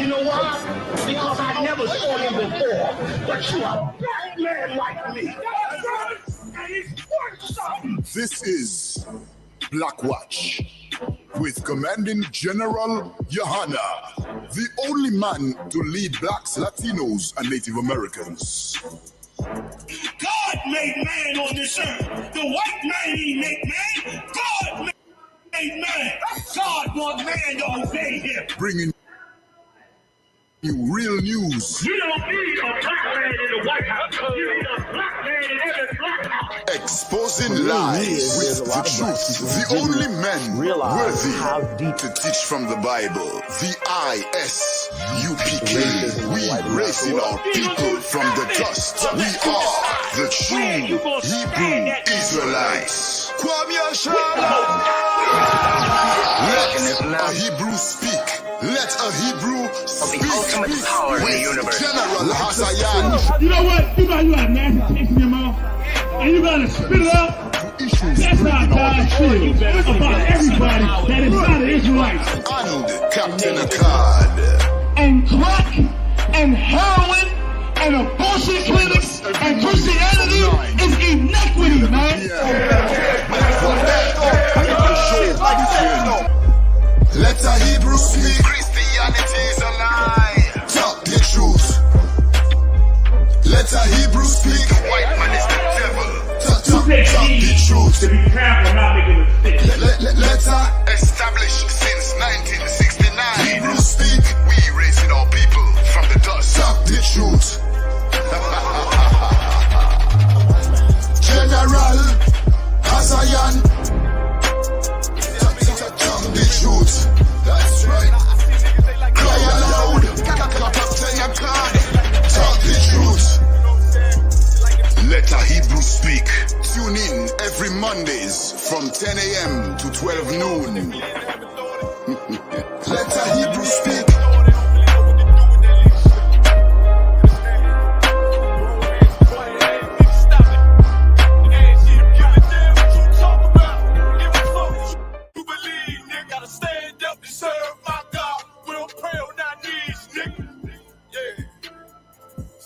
You know why? Because I never saw him before. But you a black man like me. And he's worth something. This is Black Watch with Commanding General Yahanna, the only man to lead blacks, Latinos, and Native Americans. God made man on this earth. The white man he made man. God made man. God wants man to obey him. Bringing you real news. You don't need a black man in the White House. You need a black man in every black house. Exposing lies with the truth. The only men worthy to teach from the Bible. The I.S.U.P.K. We raising our people from the dust. We are the true Hebrew Israelites. Let a Hebrew speak. Let a Hebrew speak. The ultimate power in the universe. General Hazayan. You know what? You got nasty taste in your mouth, and you gotta spit it out. That's how God feels about everybody that is not an Israelite. And Captain Akkad. And crack and heroin and abortion clinics and Christianity is inequity, man. Let a Hebrew speak. Christianity is a lie. Talk the truth. Let a Hebrew speak. The white man is the devil. Talk the truth. To be careful not making a mistake. Let her establish since 1969. Hebrew speak. We raising our people from the dust. Talk the truth. General Hazayan. Talk the truth. That's right. Cry aloud. Captain Akkad. Talk the truth. Let a Hebrew speak. Tune in every Mondays from 10 a.m. to 12 noon. Let a Hebrew speak.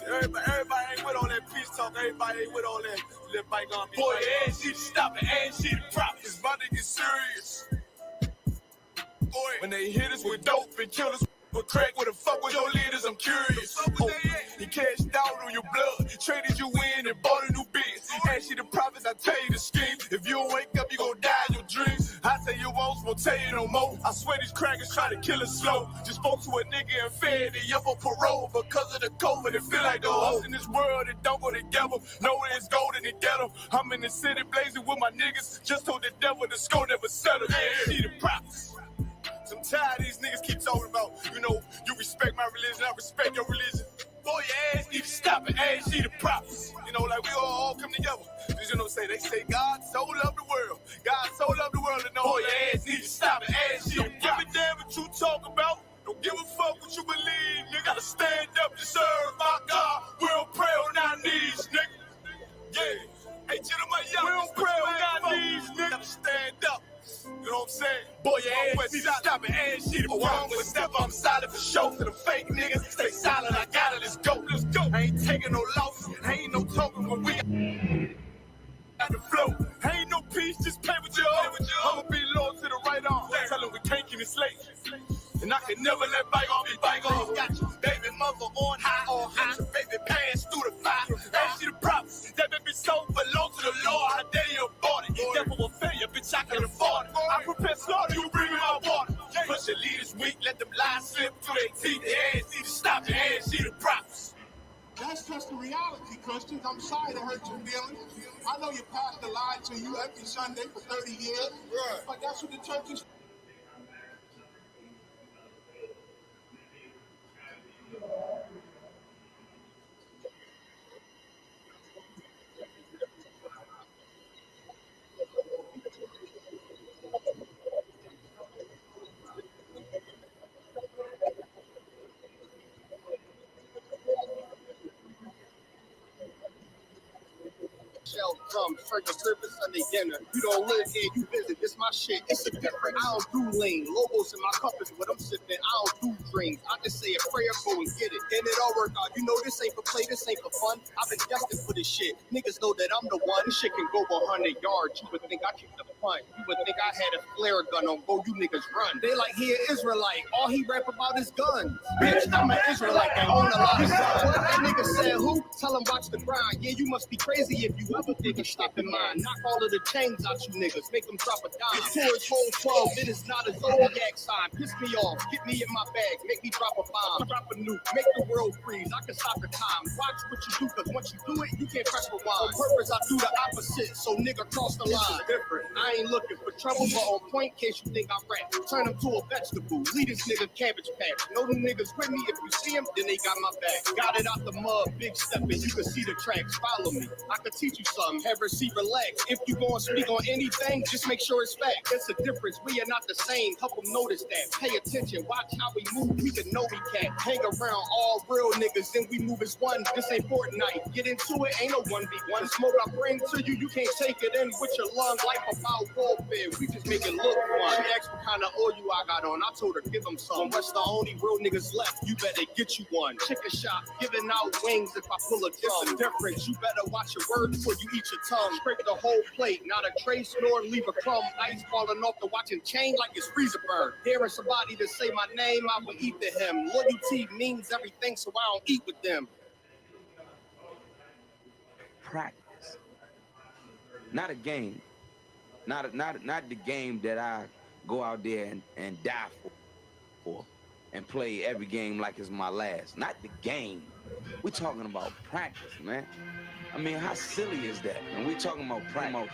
Everybody ain't with all that peace talk. Everybody ain't with all that bygone. Boy, A.S.U.P. stop it. A.S.U.P. drop. It's about to get serious. Boy, when they hit us with dope and kill us with crack, where the fuck with your leaders? I'm curious. Oh, he cashed out on your blood, traded you in and bought a new biz. Ask you the profits, I tell you the scheme. If you don't wake up, you gon' die in your dreams. I say you won't tell you no more. I swear these crackers try to kill us slow. Just spoke to a nigga and fed he up on parole because of the COVID. It feel like the hoes in this world that don't go together. Know it's gold in the ghetto. I'm in the city blazing with my niggas. Just told the devil the score never settle. Yeah, see the props. I'm tired of these niggas keep talking about, you respect my religion, I respect your religion. Boy, your ass need to stop it, ass need the props. Like we all come together. Cause they say God so loved the world. God so loved the world, and boy, your ass need to stop it, ass need the props. Don't give a damn what you talk about. Don't give a fuck what you believe. You gotta stand up to serve my God. We don't pray on our knees, nigga. Yeah. Hey, gentlemen, we don't pray on our knees, nigga. Gotta stand up. You know what I'm saying? Boy, your ass need to stop it, ass shit. Oh, I'm with step, I'm solid for show. To the fake niggas, stay silent, I got it, let's go, let's go. I ain't taking no loss, ain't no talking, but we got the flow. Ain't no peace, just play with you. I'ma be loyal to the right arm. Tell them we can't keep it slave. And I can never let bygone be bygone. Got you, baby mother on high, or high. Your baby pants through the fire. Ask you the props. That baby soul belong to the Lord. How dare you abort it? Devil will fail you, bitch, I can afford it. I prepare slaughter, you bring me my water. Push your leaders weak, let them lies slip through their teeth. Their ass need to stop, their ass need the props. That's just the reality, Christians. I'm sorry to hurt your feelings. I know your pastor lied to you every Sunday for 30 years. Right. But that's what the church is. shell drums, turkey service Sunday dinner. You don't live here, you visit. This my shit. It's a different. I don't do lean. Logos in my cup is what I'm sipping. I don't do dreams. I just say a prayer, go and get it. And it all work out. You know this ain't for play, this ain't for fun. I've been destined for this shit. Niggas know that I'm the one. This shit can go 100 yards. You would think I kicked the punt. You would think I had a flare gun on go. You niggas run. They like he an Israelite. All he rap about is guns. Bitch, I'm an Israelite. I own a lot of guns. What that nigga said? Who? Tell him watch the grind. Yeah, you must be crazy if you ever think of stopping mine. Knock all of the chains out you niggas. Make them drop a dime. Towards whole 12. It is not a zodiac sign. Piss me off. Get me in my bag. Make me drop a bomb. Drop a nuke. Make the world freeze. I can stop the time. Watch what you do, cause once you do it, you can't press rewind. On purpose, I do the opposite, so nigga cross the line. Different. I ain't looking for trouble, but on point, in case you think I rap. Turn him to a vegetable. Lead this nigga cabbage patch. Know them niggas with me. If you see him, then they got my back. Got it out the mud, big stepping. You can see the tracks. Follow me. I can teach you something. Have a seat, relax. If you gonna speak on anything, just make sure it's fact. It's a difference. We are not the same. Help them notice that. Pay attention. Watch how we move. We can know we can't hang around all real niggas. Then we move as one. This ain't Fortnite. Get into it. Ain't no 1v1. Smoke I bring to you. You can't take it in with your lung. Life about warfare. We just make it look fun. She asked what kind of oil I got on. I told her give them some. What's the only real niggas left? You better get you one. Chicken shop. Giving out wings if I pull a drum. It's a difference. You better watch your words before you eat your tongue. Scrape the whole plate. Not a trace nor leave a crumb. Ice falling off the watching chain like it's freezer burn. Hearing somebody to say my name, I will eat to him. Loyalty means everything, so I don't eat with them. Practice, not a game, not the game that I go out there and die for and play every game like it's my last. Not the game. We're talking about practice, man. I mean, how silly is that? And we're talking about practice.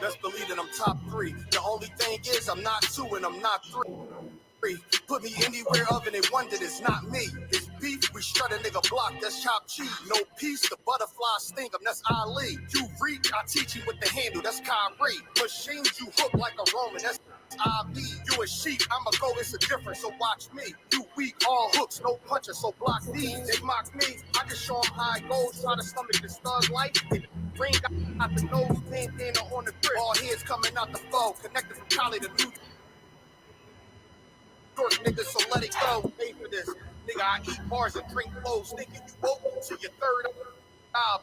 Best believe that I'm top 3. The only thing is I'm not 2 and I'm not 3. Put me anywhere other than one that is not me. It's beef, we shred a nigga block, that's chopped cheese. No peace, the butterfly sting him, that's Ali. You reach, I teach you with the handle, that's Kyrie. Machines you hook like a Roman, that's I.B. You a sheep, I'm a go, it's a difference, so watch me. You weak, all hooks, no punches, so block these. They mock me, I can show them how it goes, try to stomach this thug life. Ring out the nose, bandana on the grip. All heads coming out the foe, connected from Cali to New York, nigga, so let it go. Pay for this. Nigga, I eat bars and drink flows. Thinking you woke to your third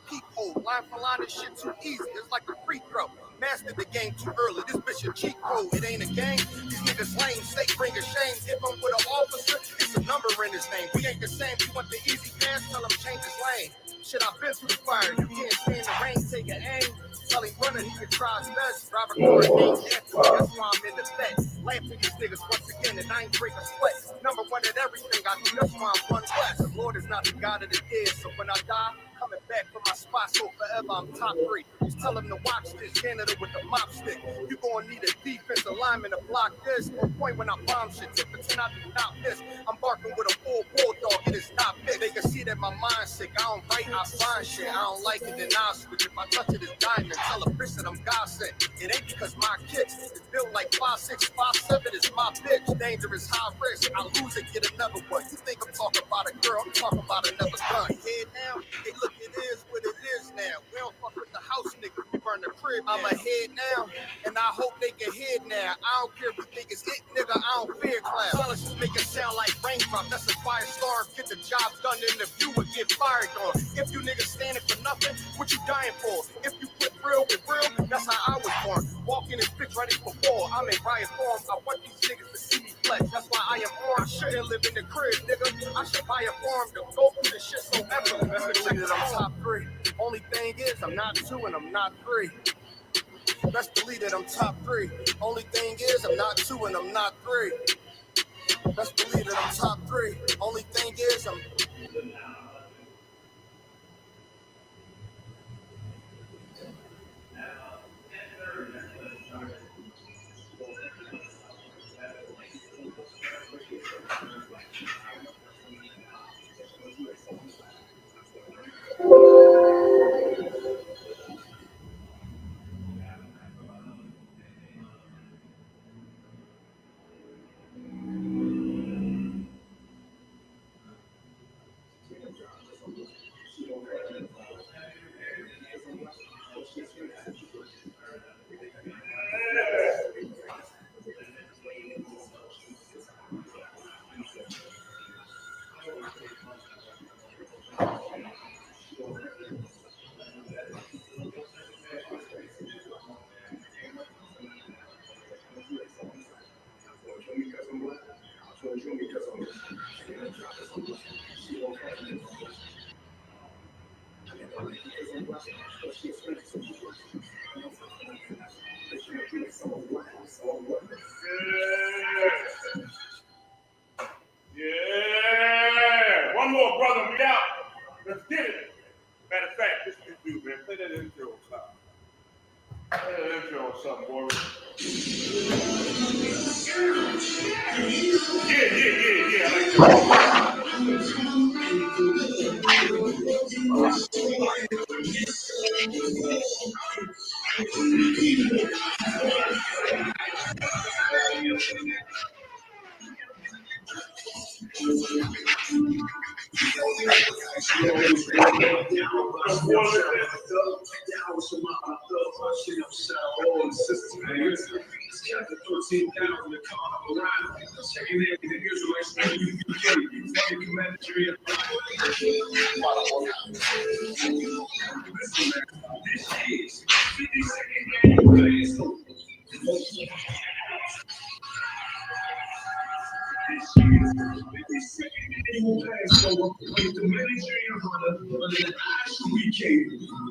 peephole. Line for line, this shit too easy. It's like a free throw. Mastered the game too early. This bitch a cheat code. It ain't a game. These niggas lame. State bring a shame. If I'm with an officer, it's a number in his name. We ain't the same. You want the easy pass? Tell him change his lane. Shit, I've been through the fire. You can't stay in the rain. Take an aim. Tell him running, he can try his best. Drive a car named Anthony, that's why I'm in the set. Laughing these niggas once again, and I ain't break a sweat. Number one at everything I do, that's why I'm one west. The Lord is not the God of the dead, so when I die, coming back from my spot, so forever I'm top 3. Just tell him to watch this Canada with the mop stick. You gonna need a defensive lineman to block this. On point when I bomb shit, tip the 10 out to not this. I'm barking with a full bulldog, it is not big. They can see that my mind's sick, I don't write, I find shit. I don't like it, then I'll switch. If I touch it, it's diamond. Tell a bitch that I'm God sent. It ain't because my kicks is built like 5'6", 5'7", is my bitch. Dangerous, high risk. I lose it, get another one. You think I'm talking about a girl? I'm talking about another gun. Head down. Hey, look, it is what it is now. We don't fuck with the house nigga. We burn the crib. I'm ahead now, and I hope they can head now. I don't care if you think it's it, nigga. I don't fear cloud. Policies make it sound like raindrop. That's a firestorm. Get the job done in the view and get fired on. If you niggas standing for nothing, what you dying for? If you put real with real, that's how I was born. Walking in bitch ready for war. I'm in riot form. I want these niggas to see me flex. That's why I am on. I shouldn't live in the crib, nigga. I should buy a farm to go through the shit so ever. Best believe that I'm top 3. Only thing is, I'm not 2 and I'm not 3. Best believe that I'm top 3. Only thing is, I'm not 2 and I'm not 3. Best believe that I'm top 3. Only thing is, I'm... I.S.U.P.K.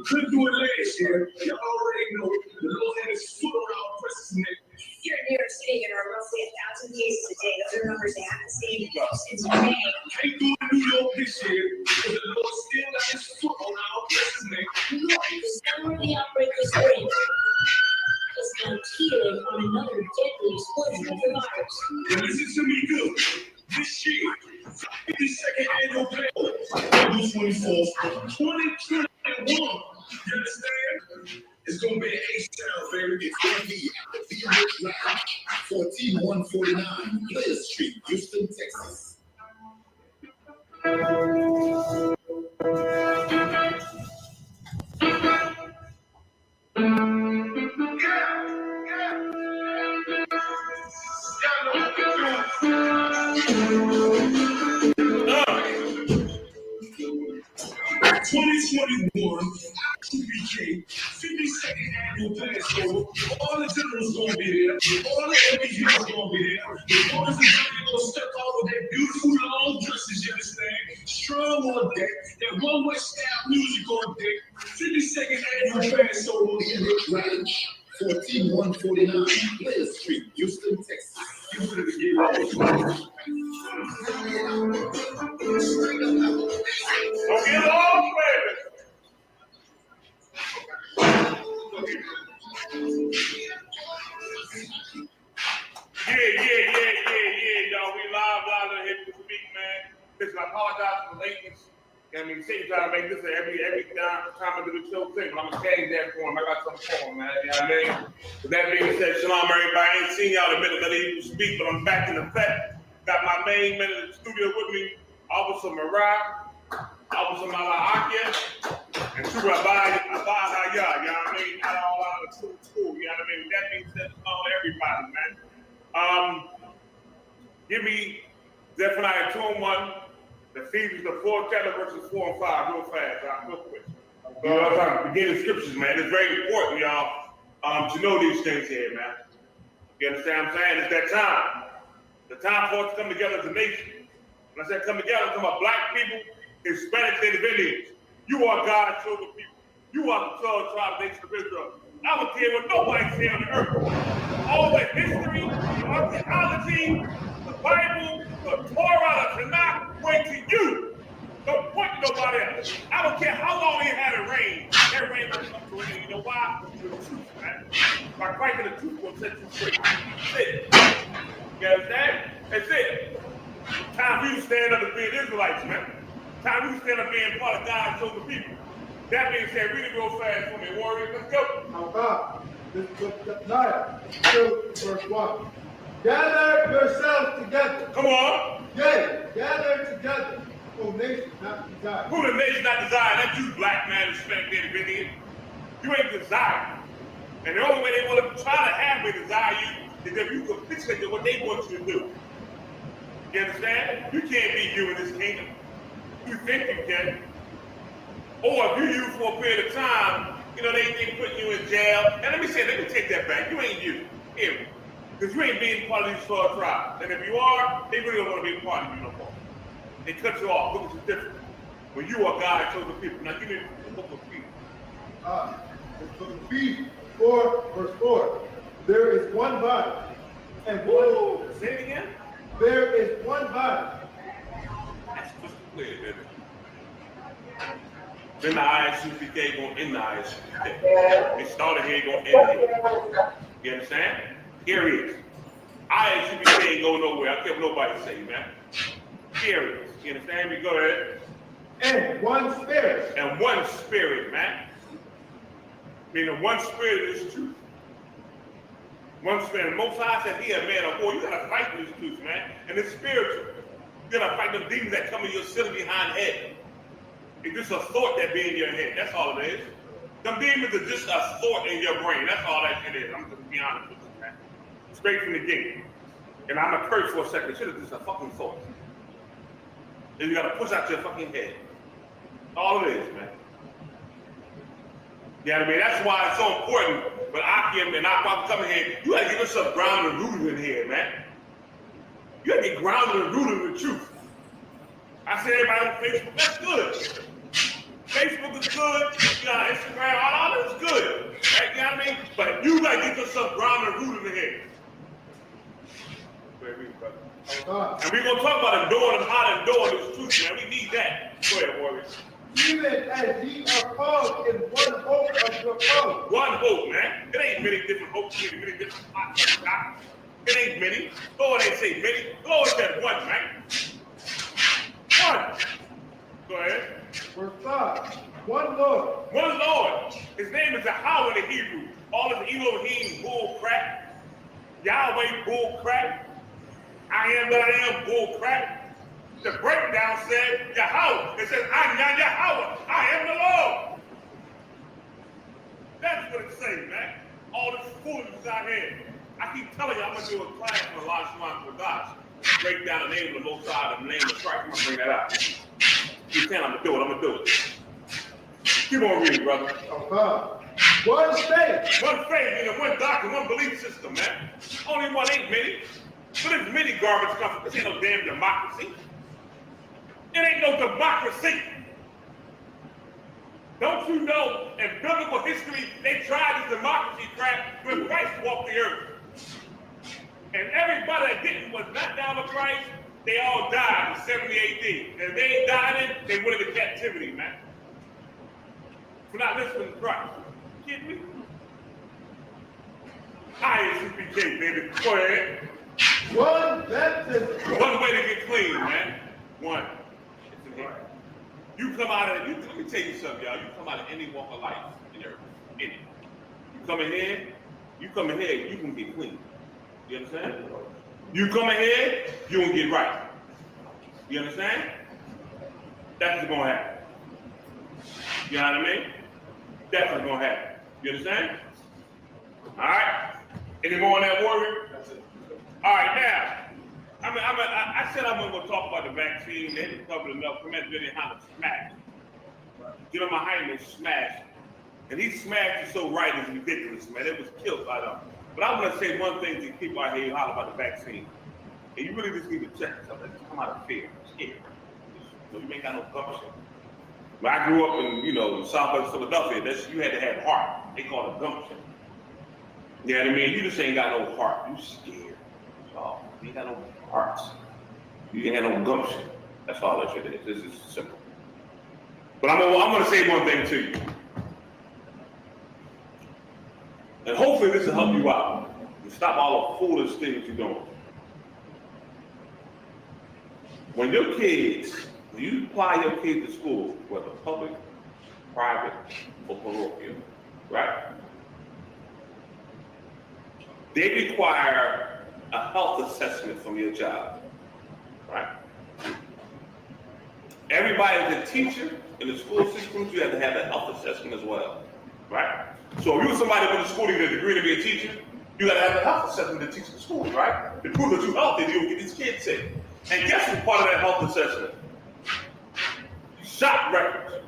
Couldn't do it last year. Y'all already know the Lord had his foot on our press's neck. Here in New York City, there are roughly 1,000 cases a day. Those are numbers they haven't seen since May. Can't do it in New York this year because the Lord still got his foot on our press's neck. The summer of the outbreak was great. It's now teetering on another deadly explosion of the virus. Now listen to me good. This year, 52nd annual panel, April 24th, 2021. You understand? It's going to be an H-Town, baby. It's going to be at the Live, 14149 Blair Street, Houston, Texas. I.S.U.P.K. 52nd annual Passover. All the generals gonna be there. All the MPs gonna be there. The boys and girls gonna step out with their beautiful long dresses, you understand? Strong on deck. That one-way style music on deck. 52nd annual Passover in the Ranch. 14149 Blair Street, Houston, Texas. You better get ready. Don't get along, baby. Yeah, y'all. We live on here to speak, man. Listen, I apologize for the lateness. I mean, Satan's trying to make this every time I do the show thing, but I'm gonna change that for him. I got something for him, man. You know what I mean? With that being said, shalom, everybody. I ain't seen y'all in a minute, let you speak, but I'm back in effect. Got my main man in the studio with me, Officer Barak, Officer Malakia, and True Rabbi Hayah, you know what I mean? Not all out of the school, you know what I mean? With that being said, shalom, everybody, man. Give me Zephaniah 2:1. Ephesians the 4th chapter verses 4 and 5, real fast, real quick. I'm trying to begin the scriptures, man. It's very important, y'all, to know these things here, man. You understand what I'm saying? It's that time. The time for us to come together as a nation. When I say come together, I'm talking about black people, Hispanics, and Indians. You are God's chosen people. You are the 12 tribes nation of Israel. I don't care what nobody say on the earth. All the history, the archaeology, the Bible, the Torah, the Tanakh, point to you. Don't point to nobody else. I don't care how long it had it rain. That rain will come to an end. You know why? The truth, man. By Christ and the truth will set you free. That's it. You understand? That's it. Time for you to stand up and be an Israelite, man. Time for you to stand up being part of God's chosen people. That being said, read it real fast for me, warriors. Let's go. This is Zephaniah 2, verse 1. Gather yourselves together. Come on. Yea, gather together. O nation not desired. Who the nation not desired? That's you, black man, Hispanic, Native Indian. You ain't desired. And the only way they want to try to have me desire you is if you capitulate to what they want you to do. You understand? You can't be you in this kingdom. You think you can. Or if you use for a period of time, you know, they put you in jail. And let me say, let me take that back. You ain't you. Here. Because you ain't being part of these 12 tribes. And if you are, they really don't want to be a part of you no more. They cut you off. Look at the difference. When you are God chosen people. Now give me the book of Ephesians. The book of Ephesians 4, verse 4. There is one body. And one. Say it again. There is one body. That's just clear, baby. Then the I.S.U.P.K. going in the I.S.U.P.K. It started here, going to end here. You understand? Here it is. I.S.U.P.K ain't go nowhere. I don't care what nobody say, man. Here it is. You understand me? Go ahead. And one spirit. And one spirit, man. Meaning one spirit is truth. One spirit. And Most High said, he a man of war. You gotta fight for this truth, man. And it's spiritual. You gotta fight the demons that come in your city behind head. It's just a thought that be in your head. That's all it is. Them demons are just a thought in your brain. That's all that shit is. I'm just be honest with you, man. Straight from the gate. And I'm gonna curse for a second. Shit is just a fucking thought. And you gotta push out your fucking head. All it is, man. You know what I mean? That's why it's so important. But Akim and Akwam coming here, you gotta get yourself grounded and rooted in here, man. You gotta get grounded and rooted in the truth. I see everybody on Facebook, that's good. Facebook is good, you know, Instagram, all that is good. Right? You know what I mean? But you gotta get yourself grounded and rooted in here. And we're gonna talk about enduring and how to endure this truth, man. We need that. Go ahead, warriors. Even as ye are called in one hope of your calling. One hope, man. It ain't many different hopes, many different spots. It ain't many. Lord ain't say many. Lord said one, man. One. Go ahead. Verse 5. One Lord. One Lord. His name is Yahawah in the Hebrew. All of the Elohim, bull crap. Yahweh, bull crap. I am that I am, bull crap. The breakdown said Yahawah. It says, I'm Yahawah. I am the Lord. That's what it's saying, man. All this foolishness out here. I keep telling you, I'm going to do a class for Elijah Shamar for God. Break down the name of the Most High, the name of Christ. I'm going to bring that out. Keep saying I'm going to do it. I'm going to do it. Keep on reading, brother. One faith. One faith, and one doctrine, one belief system, man. Only one ain't many. But there's many garbage companies. This ain't no damn democracy. It ain't no democracy. Don't you know, in biblical history, they tried this democracy crap when Christ walked the earth. And everybody that was not down with Christ, they all died in 70 AD. And if they ain't died in, they went into captivity, man. For not listening to Christ. You kidding me? I.S.U.P.K, baby. Go ahead. One baptism. One way to get clean, man. One. It's in here. You come out of, let me tell you something, y'all. You come out of any walk of life in earth. Any. You come in here, you can get clean. You understand? You come in here, you can get right. You understand? That's what's gonna happen. You know what I mean? That's what's gonna happen. You understand? All right? Any more on that, warrior? All right, now. I said I'm going to talk about the vaccine. They didn't cover it enough. We had GEN.YAHANNA smash. Get on my hymen smash. And he smashed it so right, it's ridiculous, man. It was killed by them. But I'm going to say one thing to people out here who holler about the vaccine. And you really just need to check something. Just come out of fear. Scared. So you ain't got no gumption. When I grew up in, Southwest Philadelphia, you had to have heart. They call it gumption. You know what I mean? You just ain't got no heart. You scared. So you ain't got no heart. You ain't got no gumption. That's all that shit is. This is simple. But I'm going to say one thing to you. And hopefully this will help you out. And stop all the foolish things you're doing. When you apply your kids to school, whether public, private, or parochial, right? They require a health assessment from your child, right? Everybody is a teacher in the school system, you have to have a health assessment as well, right? So if you're somebody who went to school to get a degree to be a teacher, you got to have a health assessment to teach the school, right? To prove that you're healthy, you don't get these kids sick. And guess what's part of that health assessment? Shot records.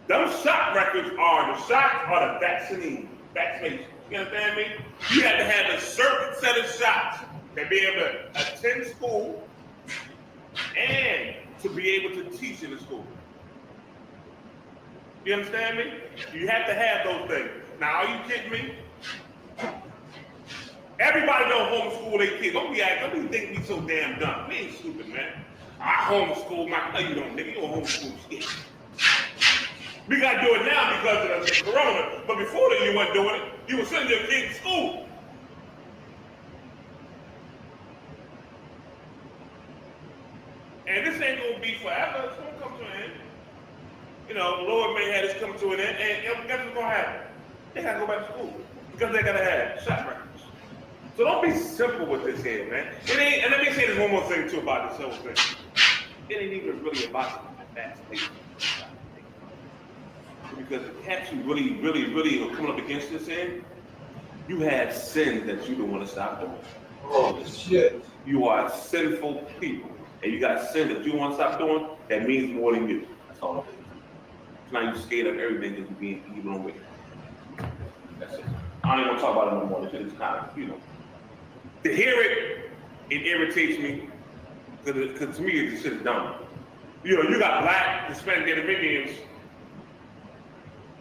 Those shot records are the shots or the vaccination. You understand me? You have to have a certain set of shots to be able to attend school and to be able to teach in the school. You understand me? You have to have those things. Now, are you kidding me? Everybody don't homeschool their kids. Don't be thinking we so damn dumb. We ain't stupid, man. I homeschool my, no, you don't, nigga. You don't homeschool kids. We got to do it now because of the corona. But before that, you weren't doing it. You were sending your kid to school. And this ain't gonna be forever. It's gonna come to an end. You know, the Lord may have this come to an end, and guess what's gonna happen? They gotta go back to school because they gotta have shot records. So don't be simple with this here, man. It ain't. And let me say this one more thing too about this whole thing. It ain't even really about the vaccination. Because the cats you really are coming up against this here, you have sins that you don't want to stop doing. Oh shit. You are sinful people. And you got sin that you want to stop doing, that means more than you. That's all it is. It's not you scared of everything that you're being evil and wicked. That's it. I don't even want to talk about it no more. It's kind of, you know. To hear it, it irritates me. Because to me, this shit is dumb. You know, you got black, Hispanic, and Arabians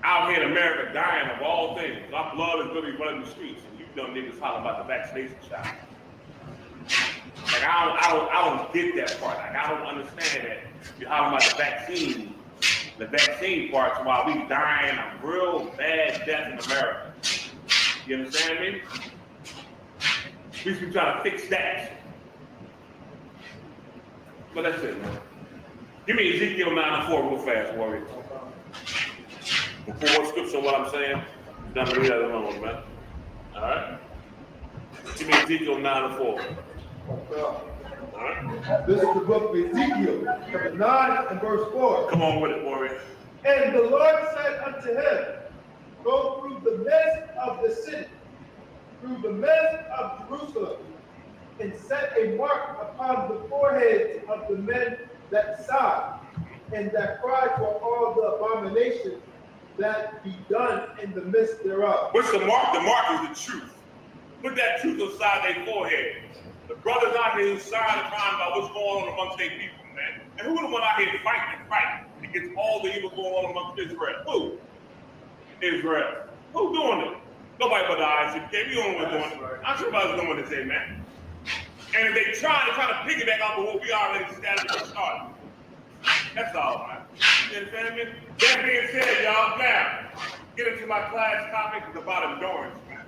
out here in America dying of all things. Our blood is really running the streets. And you dumb niggas talking about the vaccination shot. Like I don't get that part. Like I don't understand that you're talking about the vaccine parts while we dying of real bad death in America. You understand me? We should be trying to fix that. But that's it, man. Give me Ezekiel 9:4 real fast, warrior. Before scripture, what I'm saying, I'm gonna read that alone, man. All right. Give me Ezekiel 9:4. Right. This is the book of Ezekiel, chapter 9 and verse 4. Come on with it, warrior. And the Lord said unto him, go through the midst of the city, through the midst of Jerusalem, and set a mark upon the foreheads of the men that sigh, and that cry for all the abominations that be done in the midst thereof. What's the mark? The mark is the truth. Put that truth aside their forehead. The brothers out here who sign and crying about what's going on amongst their people, man. And who the one out here fighting against all the evil going on amongst Israel? Who? Israel. Who doing it? Nobody but the I.S.U.P.K. We don't know what's doing it. I'm sure brothers know what to say, man. And if they try to piggyback off of what we already established and started. That's all, man. You understand me? That being said, y'all, now, get into my class topic. It's about endurance, man.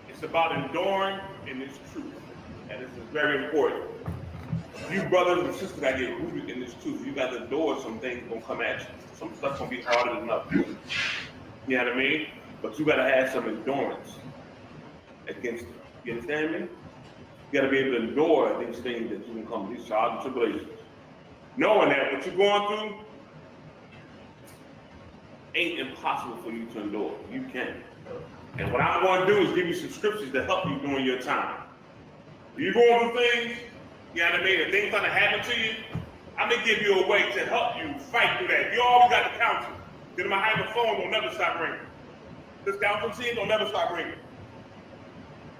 It's about enduring in this truth. And this is very important. You brothers and sisters gotta get rooted in this truth. You gotta endure some things gonna come at you. Some stuff's gonna be harder than others. You know what I mean? But you gotta have some endurance against it. You understand me? You gotta be able to endure these things that you can come, these trials and tribulations. Knowing that what you're going through ain't impossible for you to endure. You can. And what I'm going to do is give you some scriptures to help you during your time. If you're going through things, you know what I mean, if things gonna happen to you, I'm gonna give you a way to help you fight through that. You always got the counsel. Then my phone will never stop ringing. This counsel team will never stop ringing.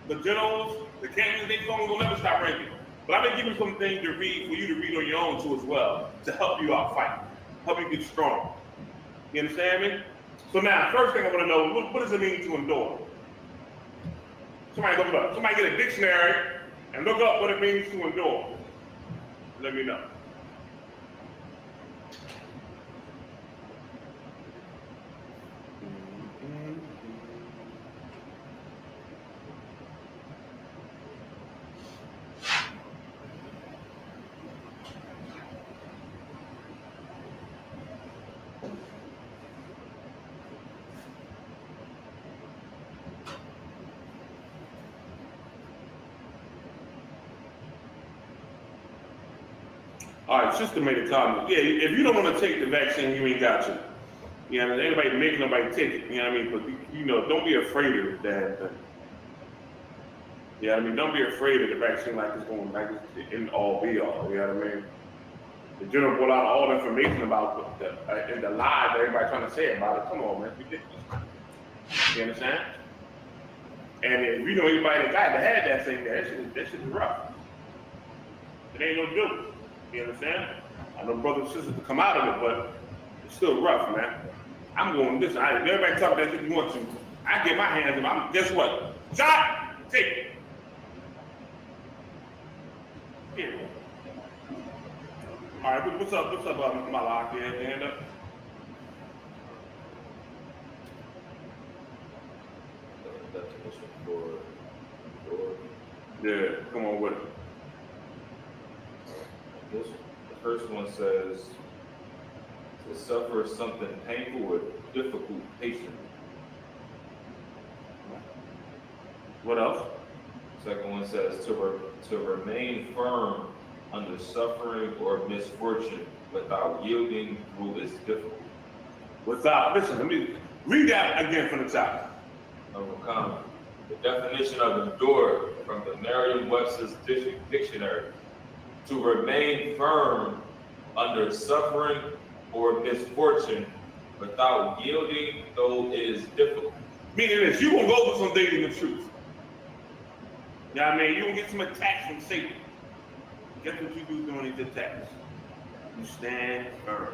The generals, the captains, their phones will never stop ringing. But I'm gonna give you some things to read for you to read on your own too as well, to help you out fight, help you get strong. You understand me? So now, first thing I want to know, what does it mean to endure? Somebody look it up. Somebody get a dictionary and look up what it means to endure. Let me know. All right, sister made a comment. Yeah, if you don't want to take the vaccine, you ain't got to. You know, anybody make nobody take it. You know what I mean? But you know, don't be afraid of the damn thing. You know what I mean? Don't be afraid of the vaccine like it's going like it's in all be all. You know what I mean? The general brought out all the information about and the lie that everybody trying to say about it. Come on, man, it's ridiculous. You understand? And if you know anybody that had that thing, that shit is rough. It ain't no joke. You understand? I know brothers and sisters to come out of it, but it's still rough, man. I'm going this. Everybody talk that shit you want to. I get my hands on it. Guess what? Shot! Take it. Yeah. All right, what's up, my lock? Yeah, hand up. definition for endure. Yeah, come on with it. This, the first one says to suffer something painful or difficult patiently. What else? Second one says to remain firm under suffering or misfortune without yielding through its difficulty. Without, listen, let me read that again from the top. Overcome. The definition of endure from the Merriam-Webster's dictionary: to remain firm under suffering or misfortune without yielding though it is difficult. Meaning this, you gonna go through some things in the truth. You know what I mean? You gonna get some attacks from Satan. Guess what you do during these attacks? You stand firm.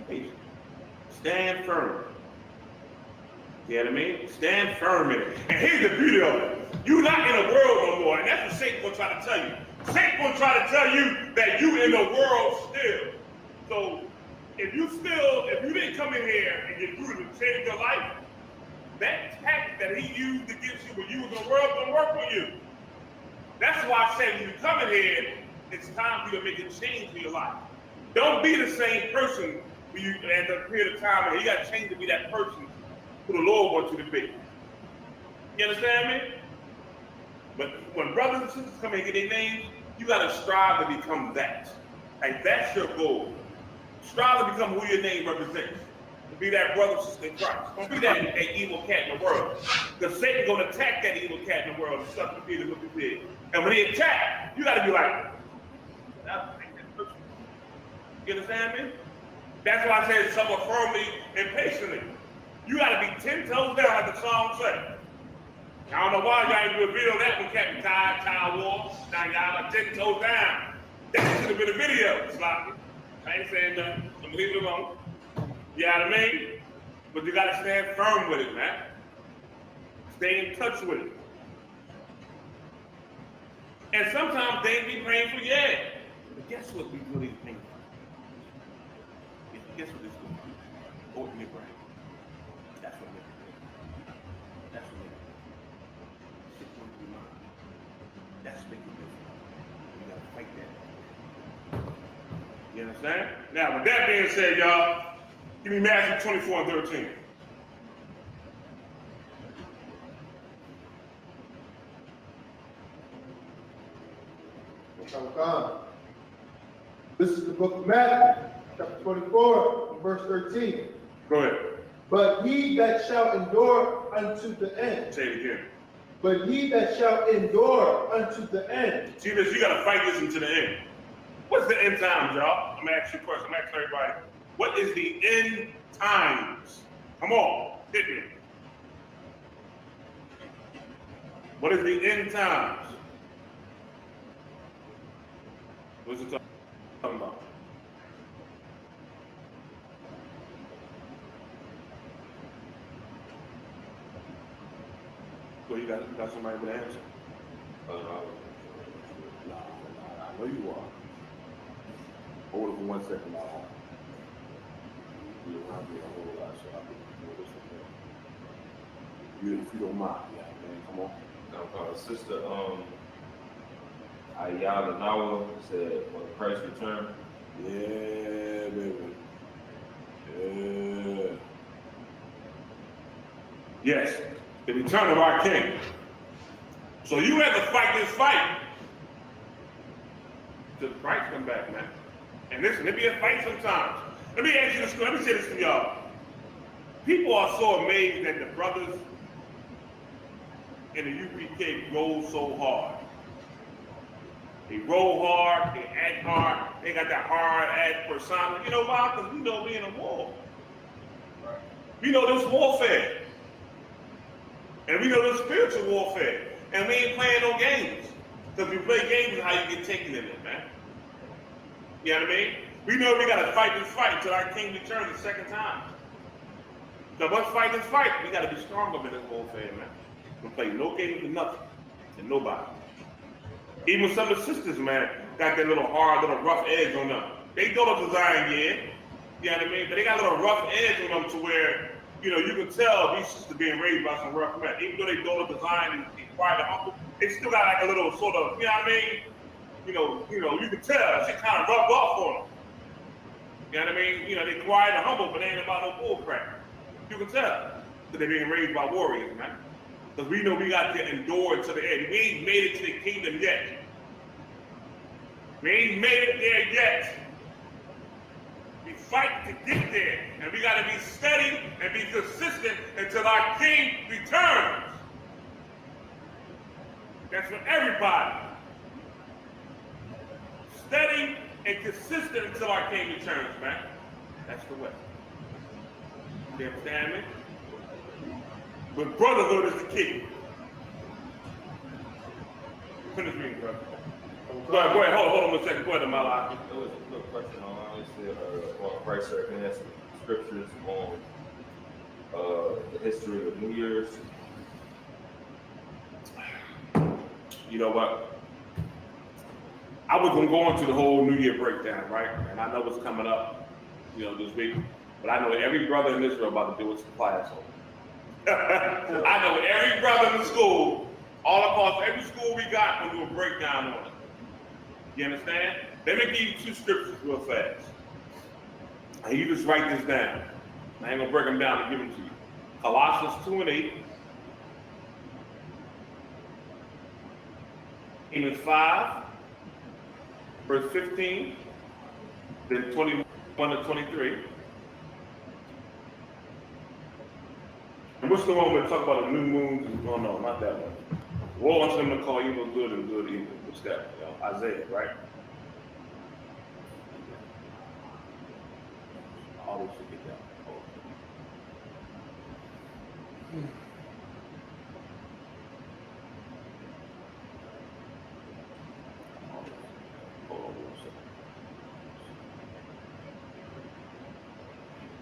Be patient. Stand firm. You know what I mean? Stand firm in it. And here's the beauty of it. You're not in the world no more, and that's what Satan gonna try to tell you. Satan gonna try to tell you that you in the world still. So if you didn't come in here and get through to change your life, that tactic that he used against you when you was in the world don't work for you. That's why I said when you come in here, it's time for you to make a change in your life. Don't be the same person when you at the period of time where you got to change to be that person who the Lord wants you to be. You understand me? But when brothers and sisters come in and get their names, you got to strive to become that. Like that's your goal. Strive to become who your name represents. To be that brother or sister in Christ. Don't be that evil cat in the world. Because Satan's going to attack that evil cat in the world and stuff the feet of what you did. And when he attack, you got to be like, you understand me? That's why I said suffer firmly and patiently. You got to be 10 toes down like the song said. I don't know why y'all ain't do a video of that when Captain Ty War. Now y'all are 10 toes down. That should have been a video, Sloppy. I ain't saying nothing. I'm gonna leave it alone. You know what I mean? But you gotta stand firm with it, man. Stay in touch with it. And sometimes they be painful, yeah. But guess what we really think? Guess what this is? Open your brain. That's what makes it. That's what makes it. Shit comes through your mind. That's making it different. You gotta fight that. You understand? Now, with that being said, y'all, give me Matthew 24 and 13. This is the book of Matthew, chapter 24, verse 13. Go ahead. But he that shall endure unto the end. Say it again. But he that shall endure unto the end. See this, you gotta fight this into the end. What's the end times, y'all? I'm gonna ask you a question. I'm asking everybody. What is the end times? Come on, hit me. What is the end times? What's it talking about? So you got somebody with an answer? Nah, I know you are. Hold it for 1 second, now. You around me a whole lot, so I can do this one. If you don't mind, yeah, man, come on. Sister Yahawah said, when Christ return. Yeah, baby. Yeah. Yes, the return of our King. So you have to fight this fight till Christ come back, man. And listen, it be a fight sometimes. Let me ask you this, let me say this to y'all. People are so amazed that the brothers in the UPK roll so hard. They roll hard, they act hard, they got that hard act persona. You know why? Because we know we're in a war. We know this warfare. And we know this spiritual warfare. And we ain't playing no games. Because we play games is how you get taken in it, man. You know what I mean? We know we gotta fight this fight until our King returns the second time. So let's fight this fight. We gotta be stronger in this warfare, man. We play no games with nothing and nobody. Even some of the sisters, man, got that little hard, little rough edge on them. They go to design, yeah. You know what I mean? But they got a little rough edge on them to where, you know, you can tell these sisters being raised by some rough men. Even though they daughter designed and quiet and humble, they still got like a little sort of, you know what I mean? You can tell that shit kind of rubbed off on them. You know what I mean? You know, they quiet and humble, but they ain't about no bull crap. You can tell that they're being raised by warriors, man. Because we know we got to endure to the end. We ain't made it to the kingdom yet. We ain't made it there yet. We fight to get there. And we got to be steady and be consistent until our king returns. That's for everybody. Steady and consistent until our king returns, man. That's the way. You understand me? But brotherhood is the key. Finish reading, brother. Go ahead, hold on a second. Go ahead, Malak. There was a quick question on Christ can have some scriptures on the history of New Year's. You know what? I was gonna go into the whole New Year breakdown, right? And I know what's coming up, this week. But I know every brother in Israel about to do a class on it. I know every brother in the school, all across every school we got, gonna do a breakdown on it. You understand? Let me give you two scriptures real fast. And you just write this down. I ain't gonna break them down and give them to you. Colossians 2:8. Amos 5, verse 15, then 21 to 23. And what's the one where we talk about the new moons? Oh, no, not that one. Woe unto them to call evil good and good evil. What's that? Isaiah, right? I always forget that.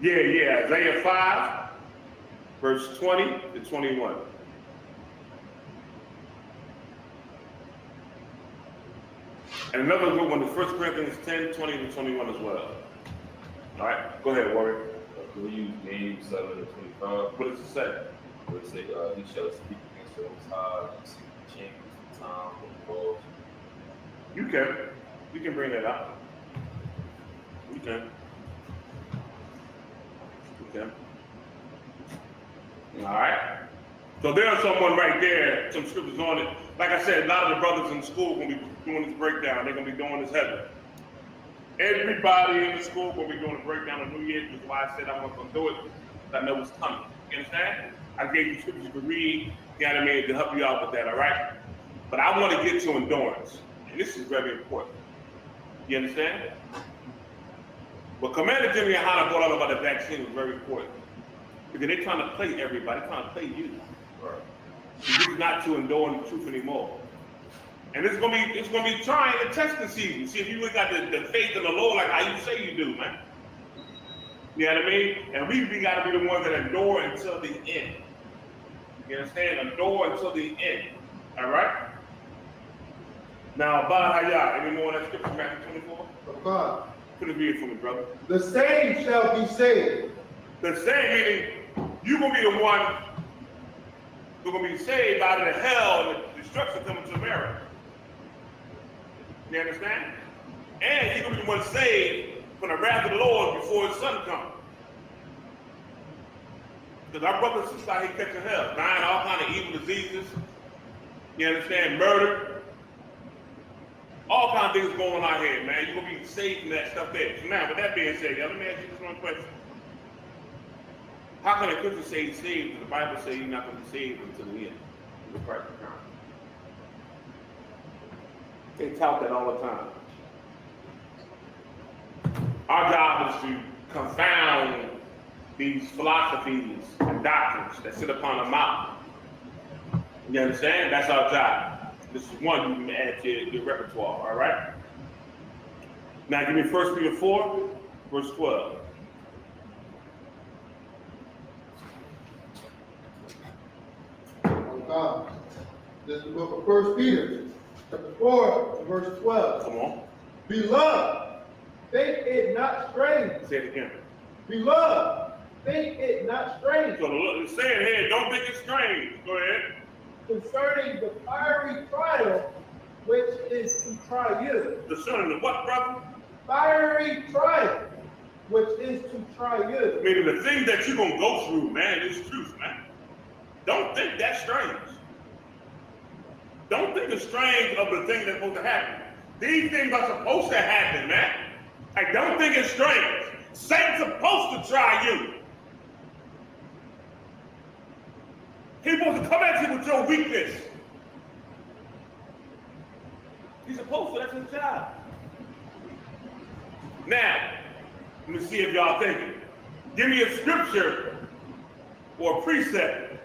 Yeah, Isaiah 5, verse 20 to 21. And another good one is 1 Corinthians 10, 20 to 21 as well. All right, go ahead, Warrior. We'll use James 7 to 25. What does it say? It would say, he shall speak against the Most High, and see the change of time from the laws. You can bring that up. You can. All right. So there's someone right there, some scriptures on it. Like I said, a lot of the brothers in school are going to be doing this breakdown. They're going to be doing this heavy. Everybody in the school will be doing a breakdown of New Year's, which is why I said I wasn't going to do it, because I know it's coming. You understand? I gave you scriptures to read, you know what I mean, to help you out with that, all right? But I want to get to endurance, and this is very important. You understand? What Commander GEN.YAHANNA brought up about the vaccine was very important, because they're trying to play everybody, trying to play you. Right. You're not to endure in the truth anymore. And it's gonna be trying and testing season. See if you really got the faith in the Lord like how you say you do, man. You know what I mean? And we gotta be the ones that endure until the end. You understand? Endure until the end. All right? Now, Bahaya, any more on that scripture, Matthew 24? God. Put it read for me, brother. The same shall be saved. The same meaning you're gonna be the one who's gonna be saved out of the hell and the destruction coming to America. You understand? And he's going to be the one saved from the wrath of the Lord before his son comes. Because our brothers and sisters out here catching hell, dying all kind of evil diseases. You understand? Murder. All kind of things going on out here, man. You're going to be saved from that stuff there. So now, with that being said, let me ask you this one question. How can a Christian say he's saved if the Bible says you're not going to be saved until the end? With Christ returns. They tout that all the time. Our job is to confound these philosophies and doctrines that sit upon a mountain. You understand? That's our job. This is one you can add to your repertoire, all right? Now give me 1 Peter 4, verse 12. Oh God. This is the book of 1 Peter. Chapter 4, verse 12. Come on. Beloved, think it not strange. Say it again. Beloved, think it not strange. So it's saying here, don't think it's strange. Go ahead. Concerning the fiery trial, which is to try you. Concerning the what, brother? Fiery trial, which is to try you. Meaning the thing that you're going to go through, man, is truth, man. Don't think that's strange. Don't think it's strange of the thing that's supposed to happen. These things are supposed to happen, man. I don't think it's strange. Satan's supposed to try you. He's supposed to come at you with your weakness. He's supposed to, that's his job. Now, let me see if y'all thinking. Give me a scripture or a precept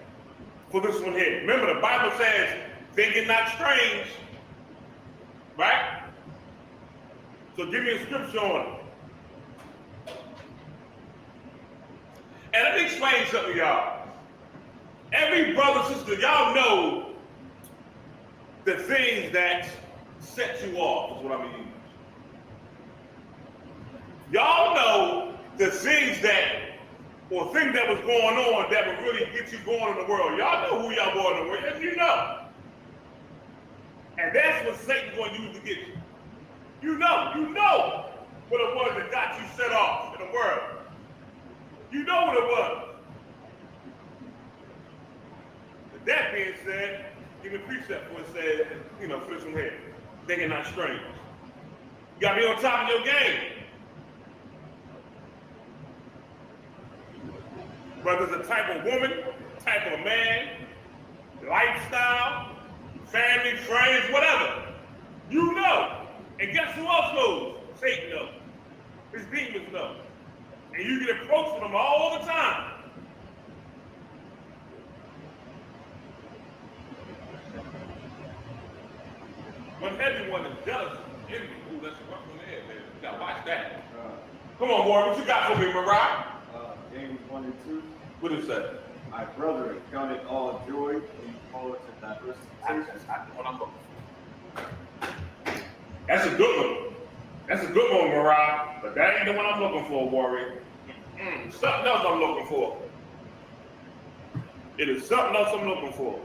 for this one here. Remember, the Bible says, think it not strange, right? So give me a scripture on it. And let me explain something to y'all. Every brother, sister, y'all know the things that set you off, is what I mean. Y'all know the things that, or things that was going on that would really get you going in the world. Y'all know who y'all were in the world, and you know. And that's what Satan's going to use to get you. You know what it was that got you set off in the world. You know what it was. With that being said, give me a precept for it says, for this one here. Thinking not strange. You got to be on top of your game. Whether it's a type of woman, type of man, lifestyle, family, friends, whatever. You know. And guess who else knows? Satan knows. His demons know. And you get approached with them all the time. One heavy one is jealousy, envy. Ooh, that's a rough one there, man. You gotta watch that. Come on, boy, what you got for me, Mariah? James 1 and 2. What is that? My brother, count it all joy when you fall into diverse temptations. That's what I'm looking for. That's a good one. That's a good one, Mariah. But that ain't the one I'm looking for, Warrior. Something else I'm looking for. It is something else I'm looking for.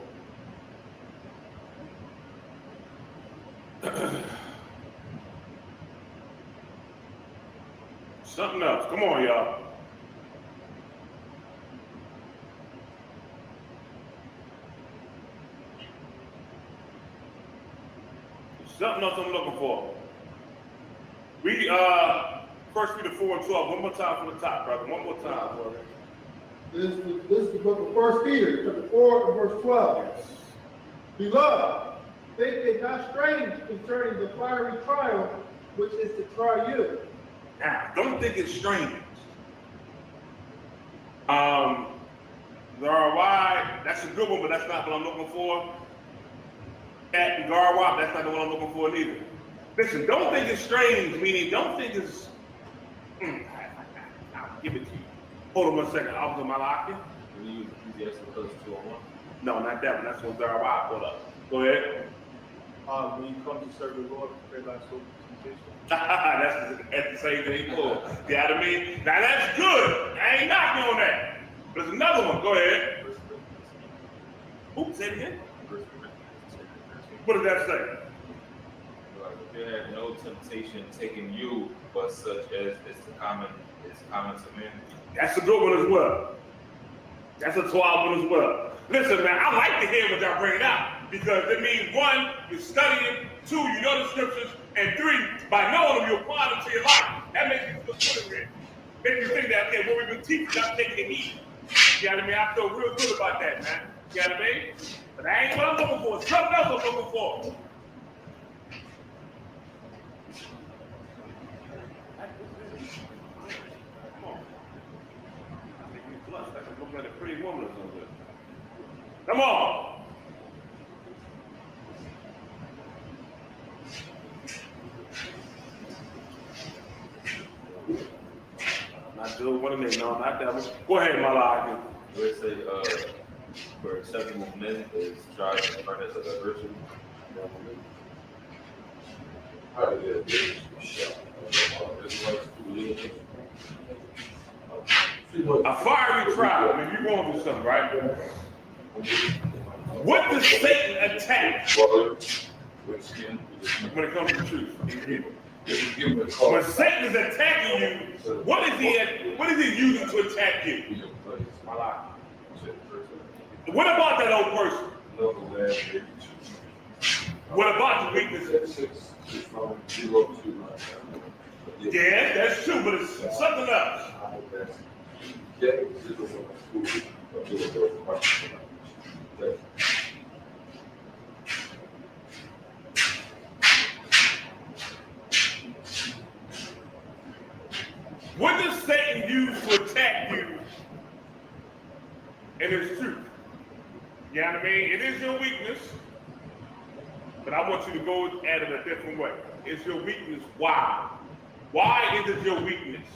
Something else. Come on, y'all. Something else I'm looking for. Read 1 Peter 4 and 12. One more time from the top, brother. One more time, brother. This is the book of 1 Peter, chapter 4 and verse 12. Yes. Beloved, think it not strange concerning the fiery trial which is to try you. Now, don't think it's strange. That's a good one, but that's not what I'm looking for. At Garwap, that's not the one I'm looking for either. Listen, don't think it's strange, meaning don't think it's. I'll give it to you. Hold on 1 second. I was on my locker. Can you use Ecclesiastes 2:1? No, not that one. That's what Garwap put up. Go ahead. When you come to serve the Lord, prepare thy soul for temptation. That's the same thing. You know what I mean? Now that's good. I ain't knocking on that. There's another one. Go ahead. Oops, say it again. What does that say? There had no temptation taken you, but such as is common to men. That's a good one as well. That's a 12 one as well. Listen, man, I like to hear what y'all bring out because it means 1, you're studying, 2, you know the scriptures, and 3, by knowing them, you apply them to your life. That makes you feel good. Makes you think that, okay, what we've been teaching, I'm taking heed. You know what I mean? I feel real good about that, man. You know what I mean? But that ain't what I'm looking for. It's something else I'm looking for. Come on. I think you blush like I'm looking at a pretty woman or something. Come on. Not doing one of them. No, not that one. Go ahead, Mala. Let's say, for acceptable men is tried in the furnace of a virtue. A fiery trial. I mean, you're going through something, right? What does Satan attack when it comes to truth? When Satan is attacking you, what is he using to attack you? What about that old person? What about the weaknesses? Yeah, that's true, but it's something else. What does Satan use to attack you? And it's truth. You know what I mean? It is your weakness, but I want you to go at it a different way. It's your weakness. Why? Why is it your weakness?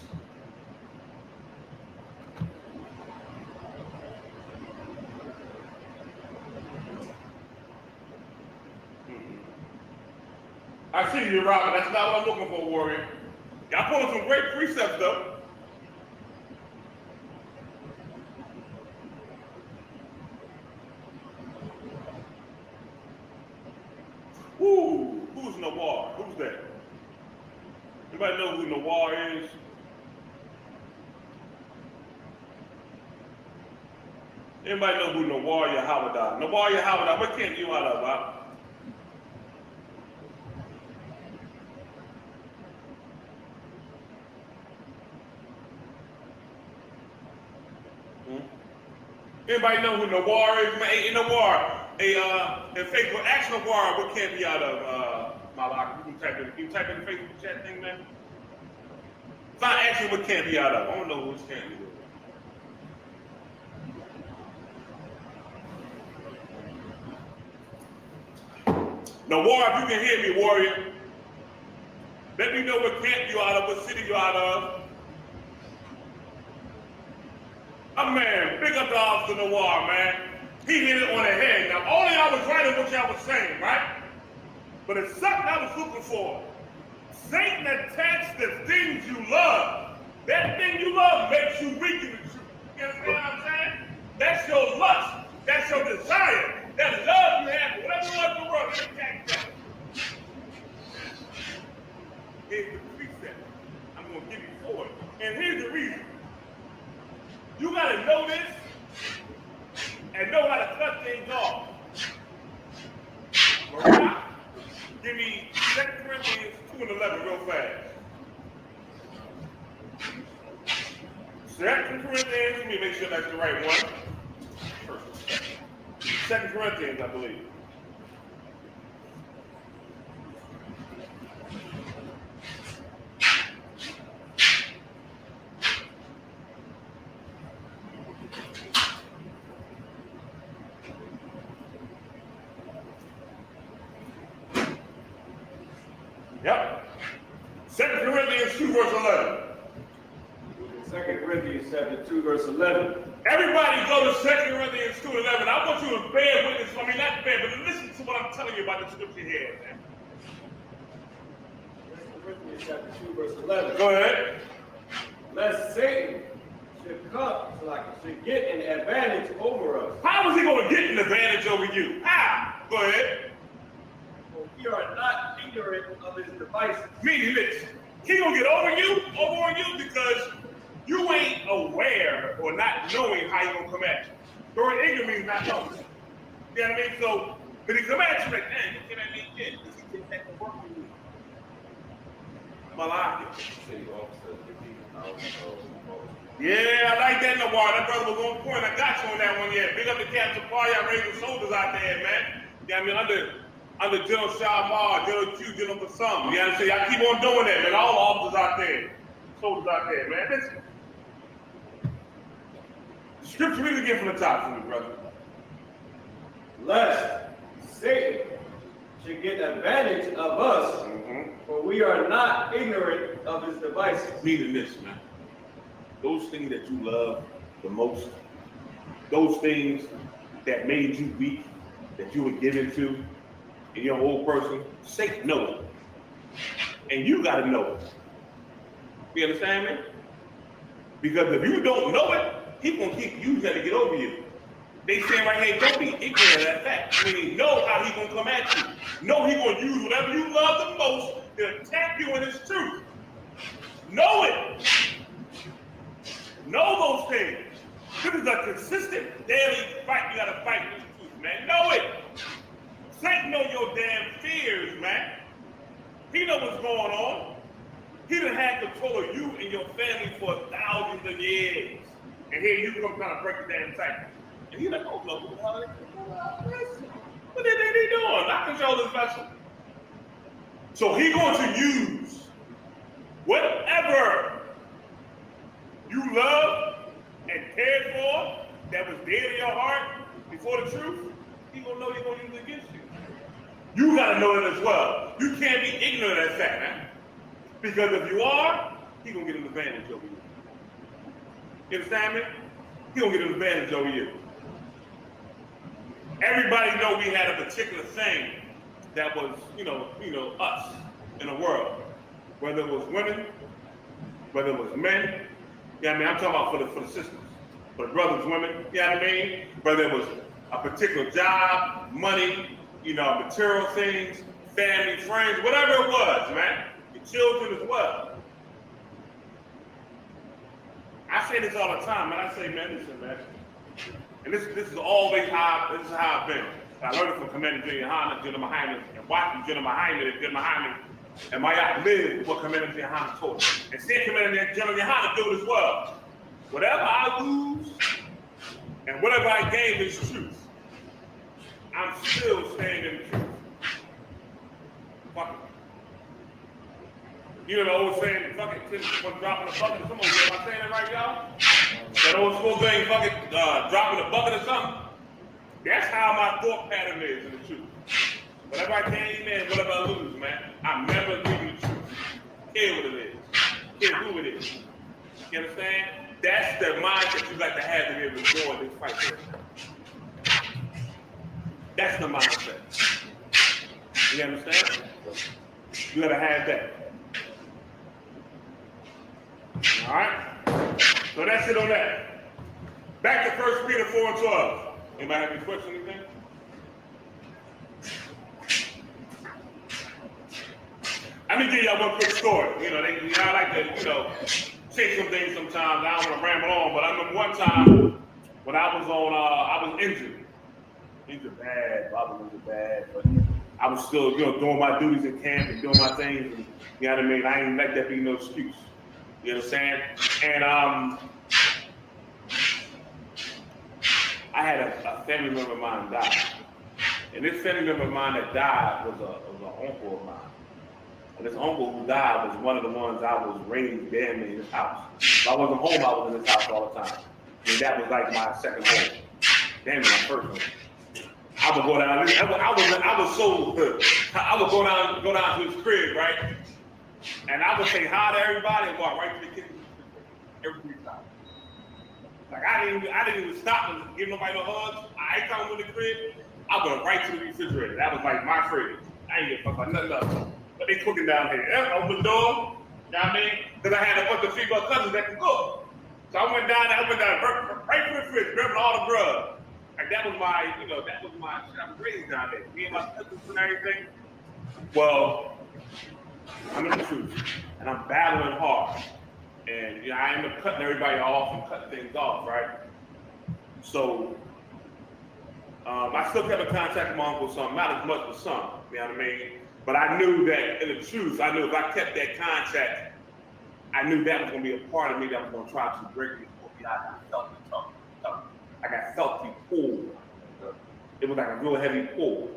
I see you, Robert. That's not what I'm looking for, warrior. Y'all pulling some great precepts, though. Woo! Who's Nawar? Who's that? Anybody know who Nawar is? Anybody know who Nawar Yahawah? Nawar Yahawah, what camp you out of, Bob? Anybody know who Nawar is? Man, hey, Nawar, in Facebook, ask Nawar what camp he out of, Malak. You can type in the Facebook chat thing, man. Find actually what camp he out of. I don't know which camp he is. Nawar, if you can hear me, warrior, let me know what camp you out of, what city you out of. Man, big up the officer Nawar, man. He hit it on the head. Now, only I was writing what y'all was saying, right? But it's something I was looking for. Satan attacks the things you love. That thing you love makes you weak in the truth. You understand what I'm saying? That's your lust. That's your desire. That love you have for whatever you want in the world, it attacks that. Here's the precept. I'm going to give you for it. And here's the reason. You got to know this and know how to cut things off. Barak, give me 2 Corinthians 2:11 real fast. 2 Corinthians, let me make sure that's the right one. 2 Corinthians, I believe. Yep. 2 Corinthians 2, verse 11. 2 Corinthians chapter 2, verse 11. Everybody go to 2 Corinthians 2:11. I want you to bear witness. I mean, not bear, but listen to what I'm telling you about the scripture here. 2 Corinthians chapter 2, verse 11. Go ahead. Lest Satan should get an advantage over us. How is he going to get an advantage over you? How? Go ahead. For we are not ignorant of his devices. Meaning this, he going to get over on you because you ain't aware or not knowing how he going to come at you. Growing ignorant means not knowing. You know what I mean? So, when he come at you, like, man, you know what I mean? Yeah, because he did that to work with you. Malaki. Yeah, I like that, Nawar. That brother was on point. I got you on that one, yeah. Big up the Captain Paul. Y'all raising shoulders out there, man. Yeah, I mean, under General Shamar, General Q, General Basam. You know what I'm saying? Y'all keep on doing that, man. All the officers out there. Soldiers out there, man. Listen. Scripture read again from the top for me, brother. Lest Satan should get advantage of us, for we are not ignorant of his devices. Meaning this, man. Those things that you love the most, those things that made you weak, that you were given to, and you're an old person, Satan knows it. And you got to know it. You understand me? Because if you don't know it, he's gonna keep using that to get over you. They saying right here, don't be ignorant of that fact. I mean, know how he's gonna come at you. Know he's gonna use whatever you love the most to attack you in his truth. Know it. Know those things. This is a consistent daily fight you gotta fight with the truth, man. Know it. Satan know your damn fears, man. He know what's going on. He done had control of you and your family for thousands of years. And here you come trying to break the damn cycle. And he's like, oh, no, what the hell are they? What are they doing? I control this vessel. So he's going to use whatever you love and cared for that was dead in your heart before the truth, he's going to know he's going to use it against you. You got to know it as well. You can't be ignorant of that fact, man. Because if you are, he's going to get an advantage over you. You understand me? He's going to get an advantage over you. Everybody know we had a particular thing that was, you know, us in the world. Whether it was women, whether it was men, you know what I mean? I'm talking about for the sisters, for the brothers, women, you know what I mean? Whether it was a particular job, money, you know, material things, family, friends, whatever it was, man. Your children as well. I say this all the time, man. I say, man, listen, man. And this is always how I've been. I learned it from Commander GEN.YAHANNA, GEN.YAHANNA, and watching GEN.YAHANNA, and my lived what Commander GEN.YAHANNA taught me. And seeing Commander GEN.YAHANNA do it as well. Whatever I lose and whatever I gain is truth. I'm still staying in the truth. Fuck it. You know the old saying, fuck it, when dropping a bucket or something. Am I saying it right, y'all? That old school thing, fuck it, dropping a bucket or something. That's how my thought pattern is in the truth. Whatever I gain, man, whatever I lose, man, I'm never leaving the truth. Care what it is. Care who it is. You understand? That's the mindset you got to have to be able to go in this fight with. That's the mindset. You understand? You gotta have that. All right? So that's it on that. Back to 1 Peter 4 and 12. Anybody have any questions or anything? Let me give y'all one quick story. You know, I like to, say some things sometimes. I don't want to ramble on, but I remember one time when I was injured. Injured bad, probably injured bad, but I was still, doing my duties in camp and doing my things. And, you know what I mean? I ain't let that be no excuse. You know what I'm saying? And I had a family member of mine die. And this family member of mine that died was an uncle of mine. And this uncle who died was one of the ones I was raised damn in his house. If I wasn't home, I was in his house all the time. And that was like my second home. Damn, my first home. I would go down. I would go down to his crib, right? And I would say hi to everybody and walk right to the kitchen every 3 times. Like I didn't even stop and give nobody no hugs. I come in the crib, I went right to the refrigerator. That was like my fridge. I ain't give a fuck about nothing else. But they cooking down here. Open the door, you know what I mean? Because I had a bunch of female cousins that could cook. So I went down right to the fridge, grabbing all the grub. Like that was my shit. I was raised down there. Me and my cousins and everything. Well, I'm in the truth. And I'm battling hard. And I end up cutting everybody off and cutting things off, right? So I still kept in contact with my uncle some, not as much with some, you know what I mean? But I knew that in the truth, I knew if I kept that contact, I knew that was gonna be a part of me that was gonna try to break me. I felt it tough. Like I felt the pull. It was like a real heavy pull.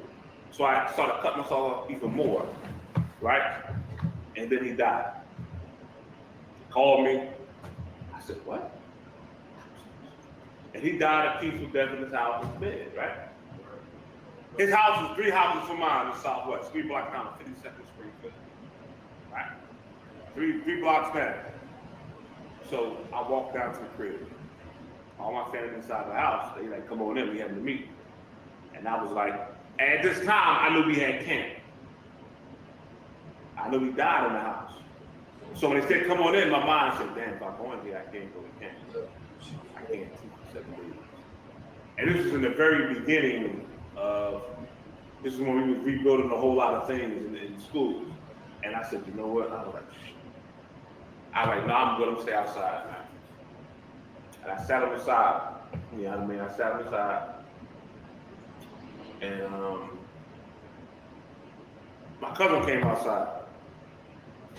So I started cutting myself off even more, right? And then he died. He called me. I said, what? And he died a peaceful death in his house in bed, right? His house was 3 houses from mine in the Southwest, 3 blocks down, 52nd Street, right? 3 blocks back. So I walked down to the crib. All my family inside the house, they like, come on in, we having a meeting. And I was like, at this time, I knew we had camp. I knew he died in the house. So when they said, come on in, my mind said, damn, if I go in here, I can't go to camp. I can't teach for 7 days. And this was in the very beginning of, this is when we was rebuilding a whole lot of things in schools. And I said, you know what? I was like, no, I'm good, I'm gonna stay outside, man. And I sat on the side, you know what I mean? I sat on the side. And my cousin came outside.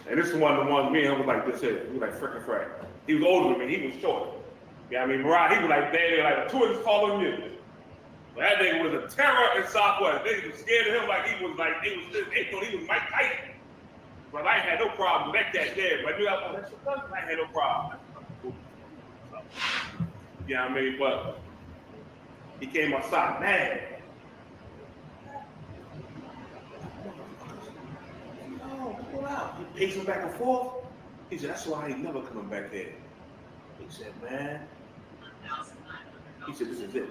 And this is one of the ones, me and him was like this here. He was like frickin' frack. He was older than me, he was short. You know what I mean? Mariah, he was like, damn, like 2 inches taller than me. But that nigga was a terror in Southwest. They was scared of him like he was like, they thought he was Mike Tyson. But I ain't had no problem with that cat there. But I knew that's your cousin. I ain't had no problem. You know what I mean? But he came outside, man. No, pull out. He pacing back and forth. He said, that's why I ain't never coming back here. He said, man. He said, this is it.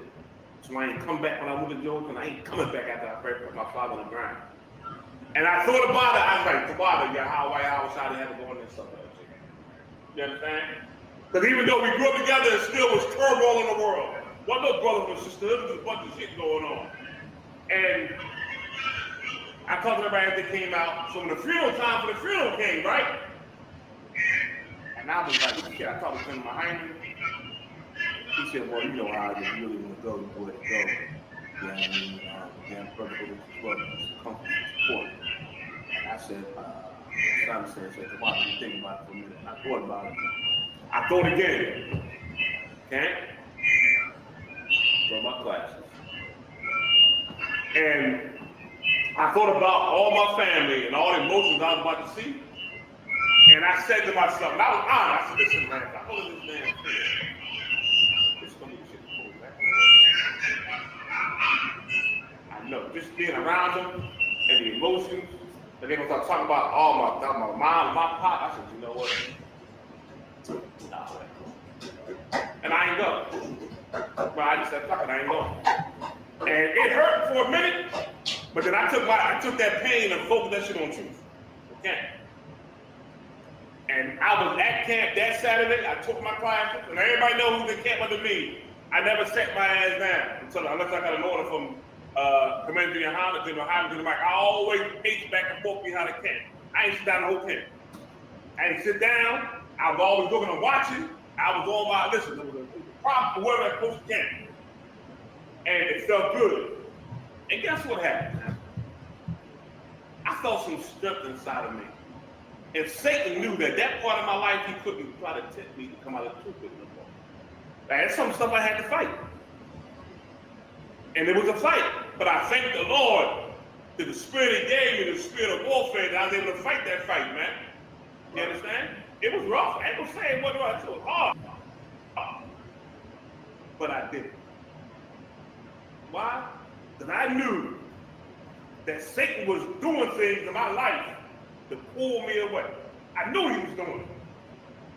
So I ain't come back when I moved to Georgia, and I ain't coming back after I buried my father on the ground. And I thought about it. I was like, Tabata, Yahawah Bahasham Yahawashi had to go in there somewhere. You understand? Because even though we grew up together, it still was turmoil in the world. One of those brothers and sisters, there was a bunch of shit going on. And I talked to everybody as they came out. So when the funeral time for the funeral came, right? And I was like, shit, I talked to him behind me. He said, well, you know how I really want to go, you go ahead and go. You know what I mean? Damn brother, go to his brother, comfort and support. And I said, Simon said, why don't you think about it for a minute? And I thought about it. I thought again. Okay? From my classes. And I thought about all my family and all the emotions I was about to see. And I said to myself, and I was honest, I said, listen, man, if I go to this man, this is going to be shit cool, man. I know, just being around them and the emotions, and they're going to start talking about all my mom, my pop. I said, you know what? Nah. And I ain't going. But I just said, fuck it, I ain't going. And it hurt for a minute, but then I took that pain and focused that shit on truth. Okay. And I was at camp that Saturday. I took my classes, and everybody knows who's in camp under me. I never sat my ass down unless I got an order from Commander GEN.YAHANNA, General Hyman, to the mic. I always paced back and forth behind the camp. I ain't sit down the whole camp. I didn't sit down. I was always looking and watching. I was on my listen. There was a problem for whoever I post camp, and it felt good. And guess what happened? I felt some strength inside of me. If Satan knew that part of my life, he couldn't try to tempt me to come out of the truth with no more. That's some stuff I had to fight. And it was a fight. But I thank the Lord that the spirit he gave me, the spirit of warfare, that I was able to fight that fight, man. You understand? It was rough. I ain't gonna say it wasn't rough. It was hard. But I did it. Why? Because I knew that Satan was doing things in my life to pull me away. I knew he was doing it.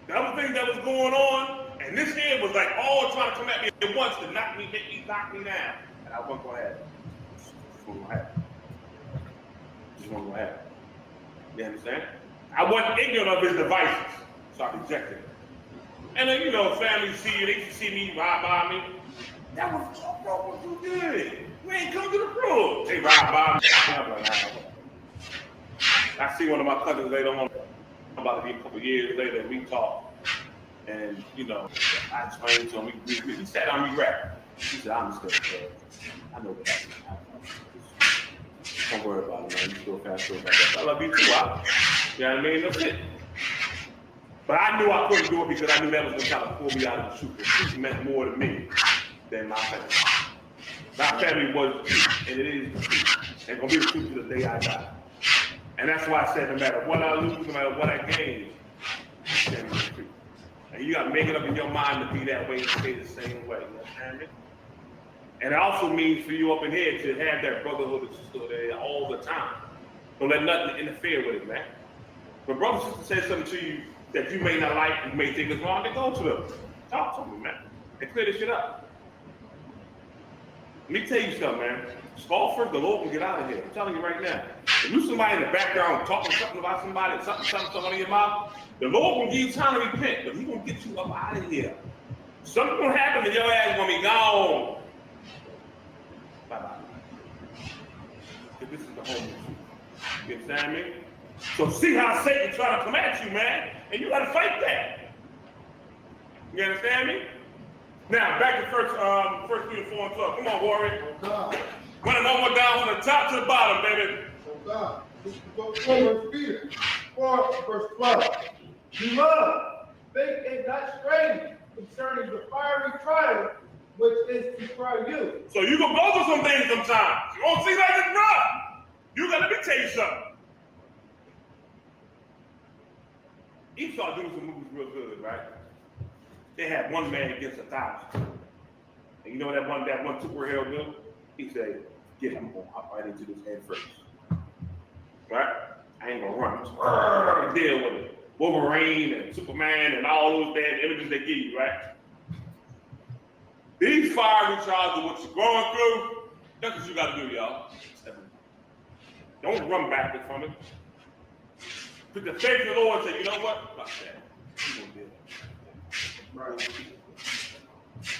The other thing that was going on, and this here was like all trying to come at me at once to knock me down. And I wasn't gonna have it. Just wasn't gonna happen. Just wasn't gonna happen. You understand? I wasn't ignorant of his devices, so I rejected it. And then, you know, family see you, they see me ride by me. That was what you did. You ain't come to the crew. They ride by me. I'm like, I see one of my cousins later on, about to be a couple years later, we talked. And, you know, I explained to him, he sat down, we rapped. He said, I understand, I know what happened. Don't worry about it, man. You still fast like that. I love you too, you know what I mean? That's it. But I knew I couldn't do it because I knew that was going to kind of pull me out of the truth. The truth meant more to me than my family. My family was the truth, and it is the truth. And going to be the truth to the day I die. And that's why I said no matter what I lose, no matter what I gain, stand with the truth. And you got to make it up in your mind to be that way and stay the same way. You understand me? And it also means for you up in here to have that brotherhood and sisterhood there all the time. Don't let nothing interfere with it, man. When brother and sister say something to you that you may not like, you may think is wrong, then go to them. Talk to them, man. And clear this shit up. Let me tell you something, man. Fall first, the Lord will get out of here. I'm telling you right now. If you somebody in the background talking something about somebody, something in your mouth, the Lord will give you time to repent, but He's gonna get you up out of here. Something's gonna happen and your ass is gonna be gone. Bye-bye. This is the home of truth. You understand me? So see how Satan trying to come at you, man, and you gotta fight that. You understand me? Now back to first Peter 4 and 12. Come on, Warrior. Run it over down from the top to the bottom, baby. Oh God. This is First Peter 4, verse 12. Beloved, think not strange concerning the fiery trial which is to try you. So you can go through some things sometimes. You won't see like it's rough. You gotta let me tell you something. Esau doing some movies real good, right? They had one man against 1,000. And you know that one superhero do? He said, "Get him, I'm gonna hop right into this head first. Right? I ain't gonna run. Just deal with it. Wolverine and Superman and all those bad images they give you, right? These fiery trials of what you're going through, that's what you gotta do, y'all. Don't run backwards from it. Put the faith in the Lord and say, you know what? Fuck that. I'm gonna do it. Right.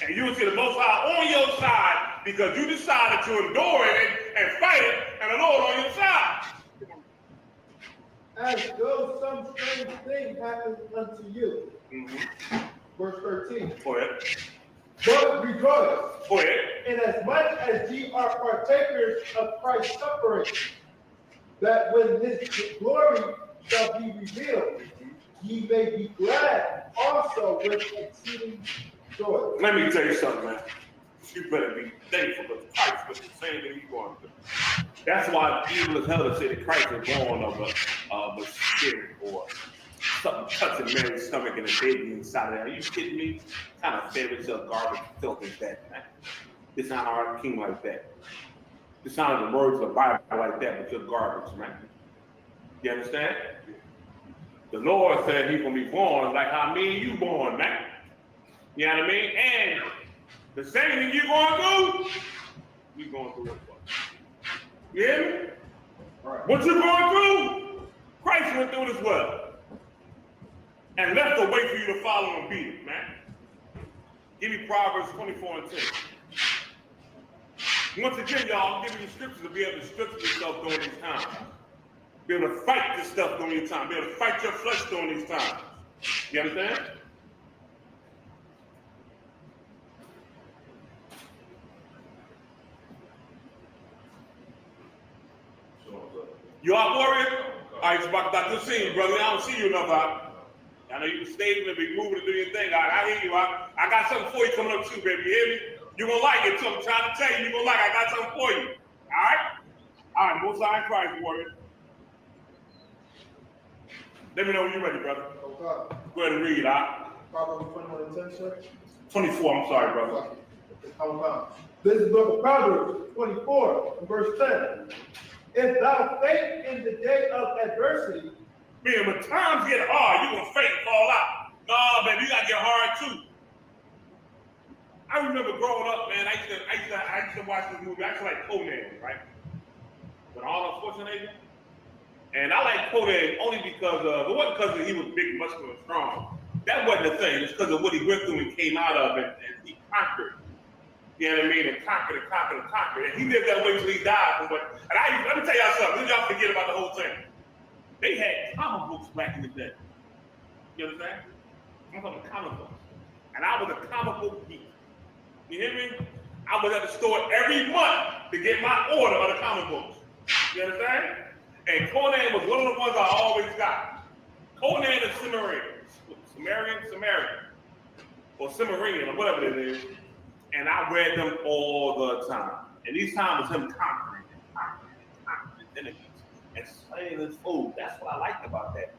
And you will see the Most High on your side because you decided to endure it and fight it, and the Lord on your side. As though some strange thing happened unto you. Verse 13. Go ahead. But rejoice. Go ahead. Inasmuch as ye are partakers of Christ's suffering, that when His glory shall be revealed, ye may be glad also with exceeding joy. Let me tell you something, man. You better be thankful because Christ was the same thing you're going through. That's why evil as hell to say that Christ was born of a spirit or something touching Mary's stomach and a baby inside of there. Are you kidding me? What kind of fairy tale garbage filth is that, man? It's not our king like that. It's not the words of the Bible like that, but you're garbage, man. You understand? The Lord said He's gonna be born like how me and you born, man. You know what I mean? And the same thing you're going through, we're going through it. You hear me? Right. What you're going through, Christ went through it as well. And left a way for you to follow and beat it, man. Give me Proverbs 24 and 10. Once again, y'all, I'm giving you scriptures to be able to strengthen yourself during these times. Be able to fight this stuff during these times. Be able to fight your flesh during these times. You understand? You out, Warrior? All right, it's about good seeing you, brother. I don't see you enough out. I know you can stay and be moving and do your thing. I hear you. I got something for you coming up too, baby. You hear me? You're going to like it too. I'm trying to tell you, you're going to like it. I got something for you. All right? All right, Most High in Christ, Warrior. Let me know when you're ready, brother. Okay. Go ahead and read, all right? Proverbs 21 and 10, sir? 24, I'm sorry, brother. Okay. This is the book of Proverbs 24 and verse 10. If thou faint in the day of adversity, man, when times get hard, you're gonna faint and fall out. No, baby, you gotta get hard too. I remember growing up, man. I used to watch this movie. I used to like Conan, right? With Arnold Schwarzenegger. And I like Conan only because it wasn't because he was big, muscular, and strong. That wasn't the thing. It's because of what he went through and came out of, and he conquered. You know what I mean? And conquered. And he lived that way till he died. And let me tell y'all something. Y'all forget about the whole thing. They had comic books back in the day. You understand? I'm talking comic books. And I was a comic book geek. You hear me? I was at the store every month to get my order of the comic books. You understand? And Conan was one of the ones I always got. Conan is Sumerian, or Cimmerian, or whatever it is. And I read them all the time. And these times was him conquering enemies and slaying his food. That's what I liked about that.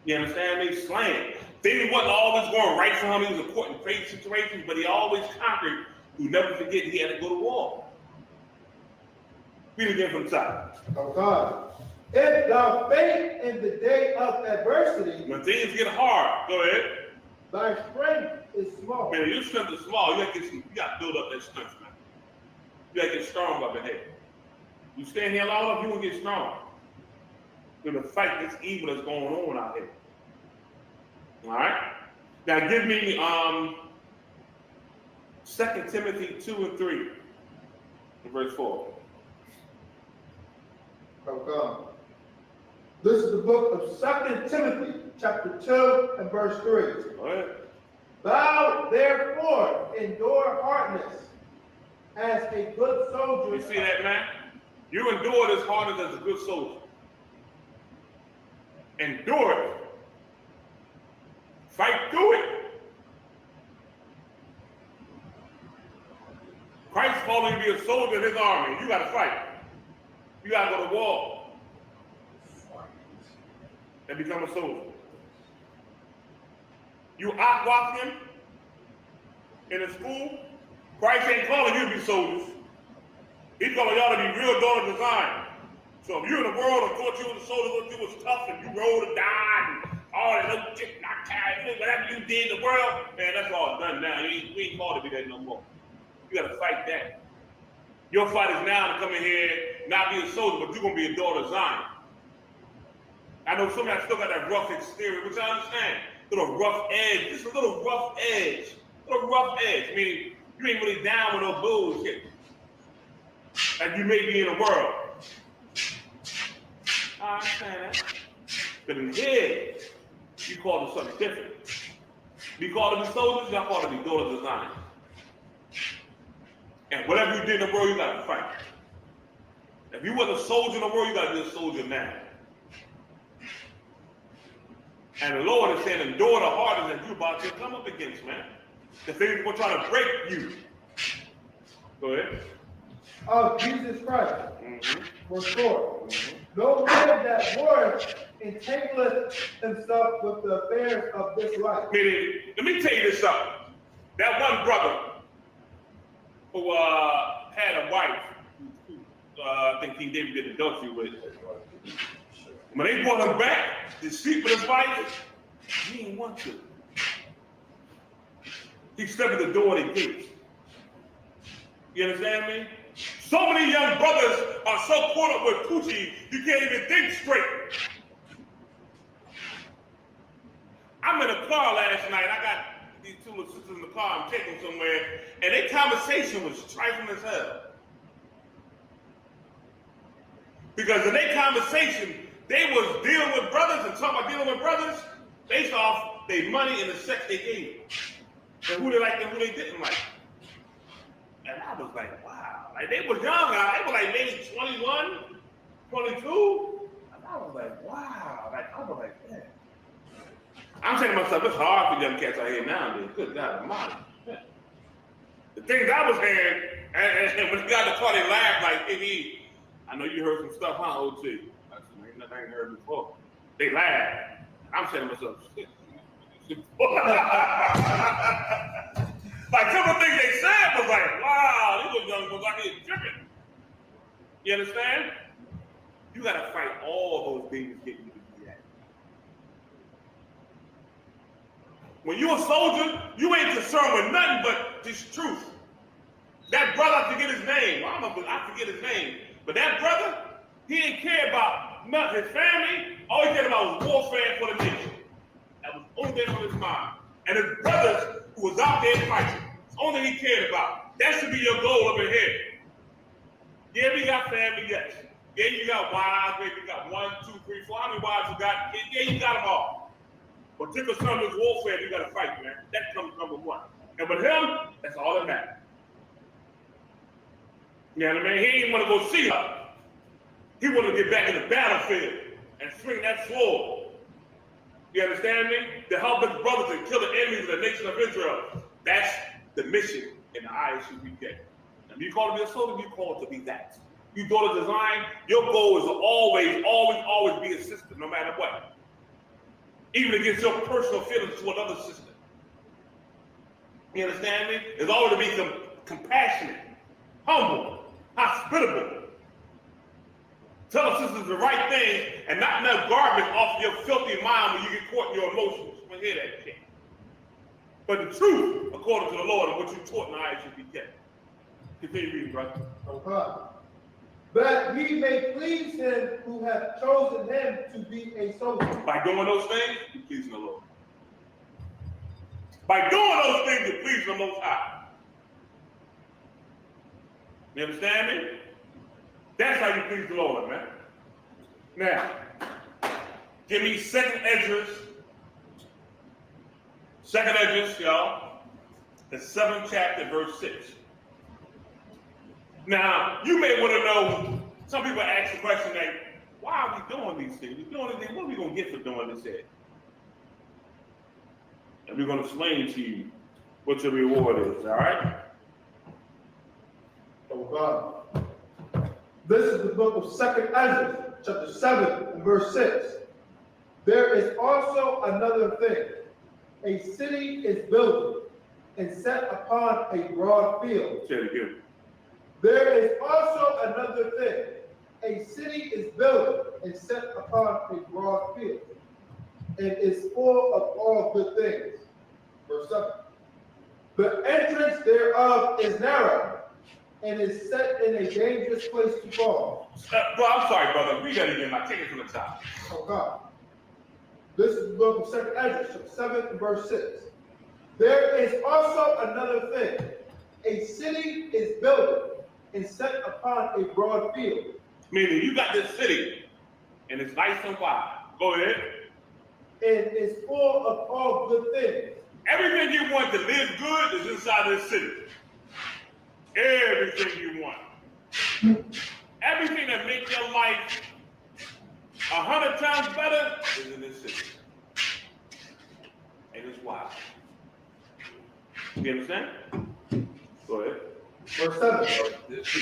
You understand me? Slaying. Things wasn't always going right for him. He was caught in crazy situations, but he always conquered. You never forget he had to go to war. Read it again from the top. Oh God. If thou faint in the day of adversity, when things get hard, go ahead. Thy strength is small. Man, your strength is small. You got to build up that strength, man. You got to get strong up in here. You stand here long enough, you will get strong. You're going to fight this evil that's going on out here. All right? Now give me 2 Timothy 2 and 3, in verse 4. Okay. This is the book of 2 Timothy, chapter 2 and verse 3. Go ahead. Thou therefore endure hardness as a good soldier. You see that, man? You endure as hard as a good soldier. Endure it. Fight through it. Christ calling you to be a soldier in his army. You got to fight. You got to go to war and become a soldier. You outwalk him in a school. Christ ain't calling you to be soldiers. He's calling y'all to be real daughter design. So if you're in the world and thought you was a soldier, thought you was tough and you rolled and died and all that little shit, whatever you did in the world, man, that's all done now. We ain't called to be that no more. You got to fight that. Your fight is now to come in here, not be a soldier, but you're going to be a daughter of Zion. I know some of y'all still got that rough exterior, which I understand. Little rough edge, just a little rough edge. Little rough edge, meaning you ain't really down with no bullshit. Like you may be in the world. I understand that. But in the head, you call it something different. You call it be soldiers, y'all call it be daughters of Zion. And whatever you did in the world, you got to fight. If you wasn't a soldier in the world, you got to be a soldier now. And the Lord is saying, endure the hardness that you're about to come up against, man. The things will try to break you. Go ahead. Of Jesus Christ. Verse 4. No man that warreth entangleth himself with the affairs of this life. Meaning, let me tell you this something. That one brother who had a wife, I think King David did adultery with. When they brought him back to sleep with his wife, he didn't want to. He stepped at the door of the gates. You understand me? So many young brothers are so caught up with coochie, you can't even think straight. I'm in a car last night. I got these two little sisters in the car. I'm taking somewhere, and their conversation was trifling as hell. Because in their conversation, they was dealing with brothers and talking about dealing with brothers based off their money and the sex they gave them, and who they liked and who they didn't like. And I was like, wow. Like they was young. They were like maybe 21, 22. And I was like, wow. Like I was like, man. I'm saying to myself, it's hard for young cats out here nowadays. Good God Almighty. The things I was hearing, and when they got in the car, they laughed like, hey, I know you heard some stuff, huh, OT? I said, nothing I ain't heard before. They laughed. I'm saying to myself, shit. Like some of the things they said was like, wow, these little young ones out here tripping. You understand? You gotta fight all those things to get you to do that. When you're a soldier, you ain't concerned with nothing but this truth. That brother, I forget his name. I forget his name. But that brother, he didn't care about nothing. His family, all he cared about was warfare for the nation. That was the only thing on his mind. And his brothers who was out there fighting, it's the only thing he cared about. That should be your goal up in here. Yeah, we got family, yes. Yeah, you got wives, maybe you got 1, 2, 3, 4. How many wives you got? Yeah, you got them all. But typical son of this warfare, you got to fight, man. That comes number one. And with him, that's all that matters. You know what I mean? He didn't want to go see her. He wanted to get back in the battlefield and swing that sword. You understand me? To help his brothers and kill the enemies of the nation of Israel. That's the mission in the I.S.U.P.K. And you call it to be a soldier, you call it to be that. You go to design, your goal is to always be a sister, no matter what. Even against your personal feelings to another sister. You understand me? It's always to be compassionate, humble, hospitable. Tell the sisters the right thing and not enough garbage off your filthy mind when you get caught in your emotions. You hear that shit. But the truth, according to the Lord, and what you taught in the I.S.U.P.K. Continue reading, brother. Okay. that we may please him who hath chosen him to be a soldier. By doing those things, you're pleasing the Lord. By doing those things, you're pleasing the Most High. You understand me? That's how you please the Lord, man. Now, give me Second Esdras, y'all, the 7th chapter, verse 6. Now, you may want to know, some people ask the question like, why are we doing these things? We're doing these things. What are we going to get for doing this here? And we're going to explain to you what your reward is, all right? Oh, God. This is the book of 2nd Esdras, chapter 7, and verse 6. There is also another thing. A city is built and set upon a broad field. Say it again. There is also another thing. A city is built and set upon a broad field, and is full of all good things. Verse 7. The entrance thereof is narrow, and is set in a dangerous place to fall. Bro, I'm sorry, brother. Read that again. I take it from the top. Oh, God. This is the book of 2nd Esdras, chapter 7, and verse 6. There is also another thing. A city is built and set upon a broad field. Meaning, you got this city, and it's nice and wide. Go ahead. And is full of all good things. Everything you want to live good is inside this city. Everything you want. Everything that makes your life 100 times better is in this city. And it's wild. You understand? Go ahead. Verse 7.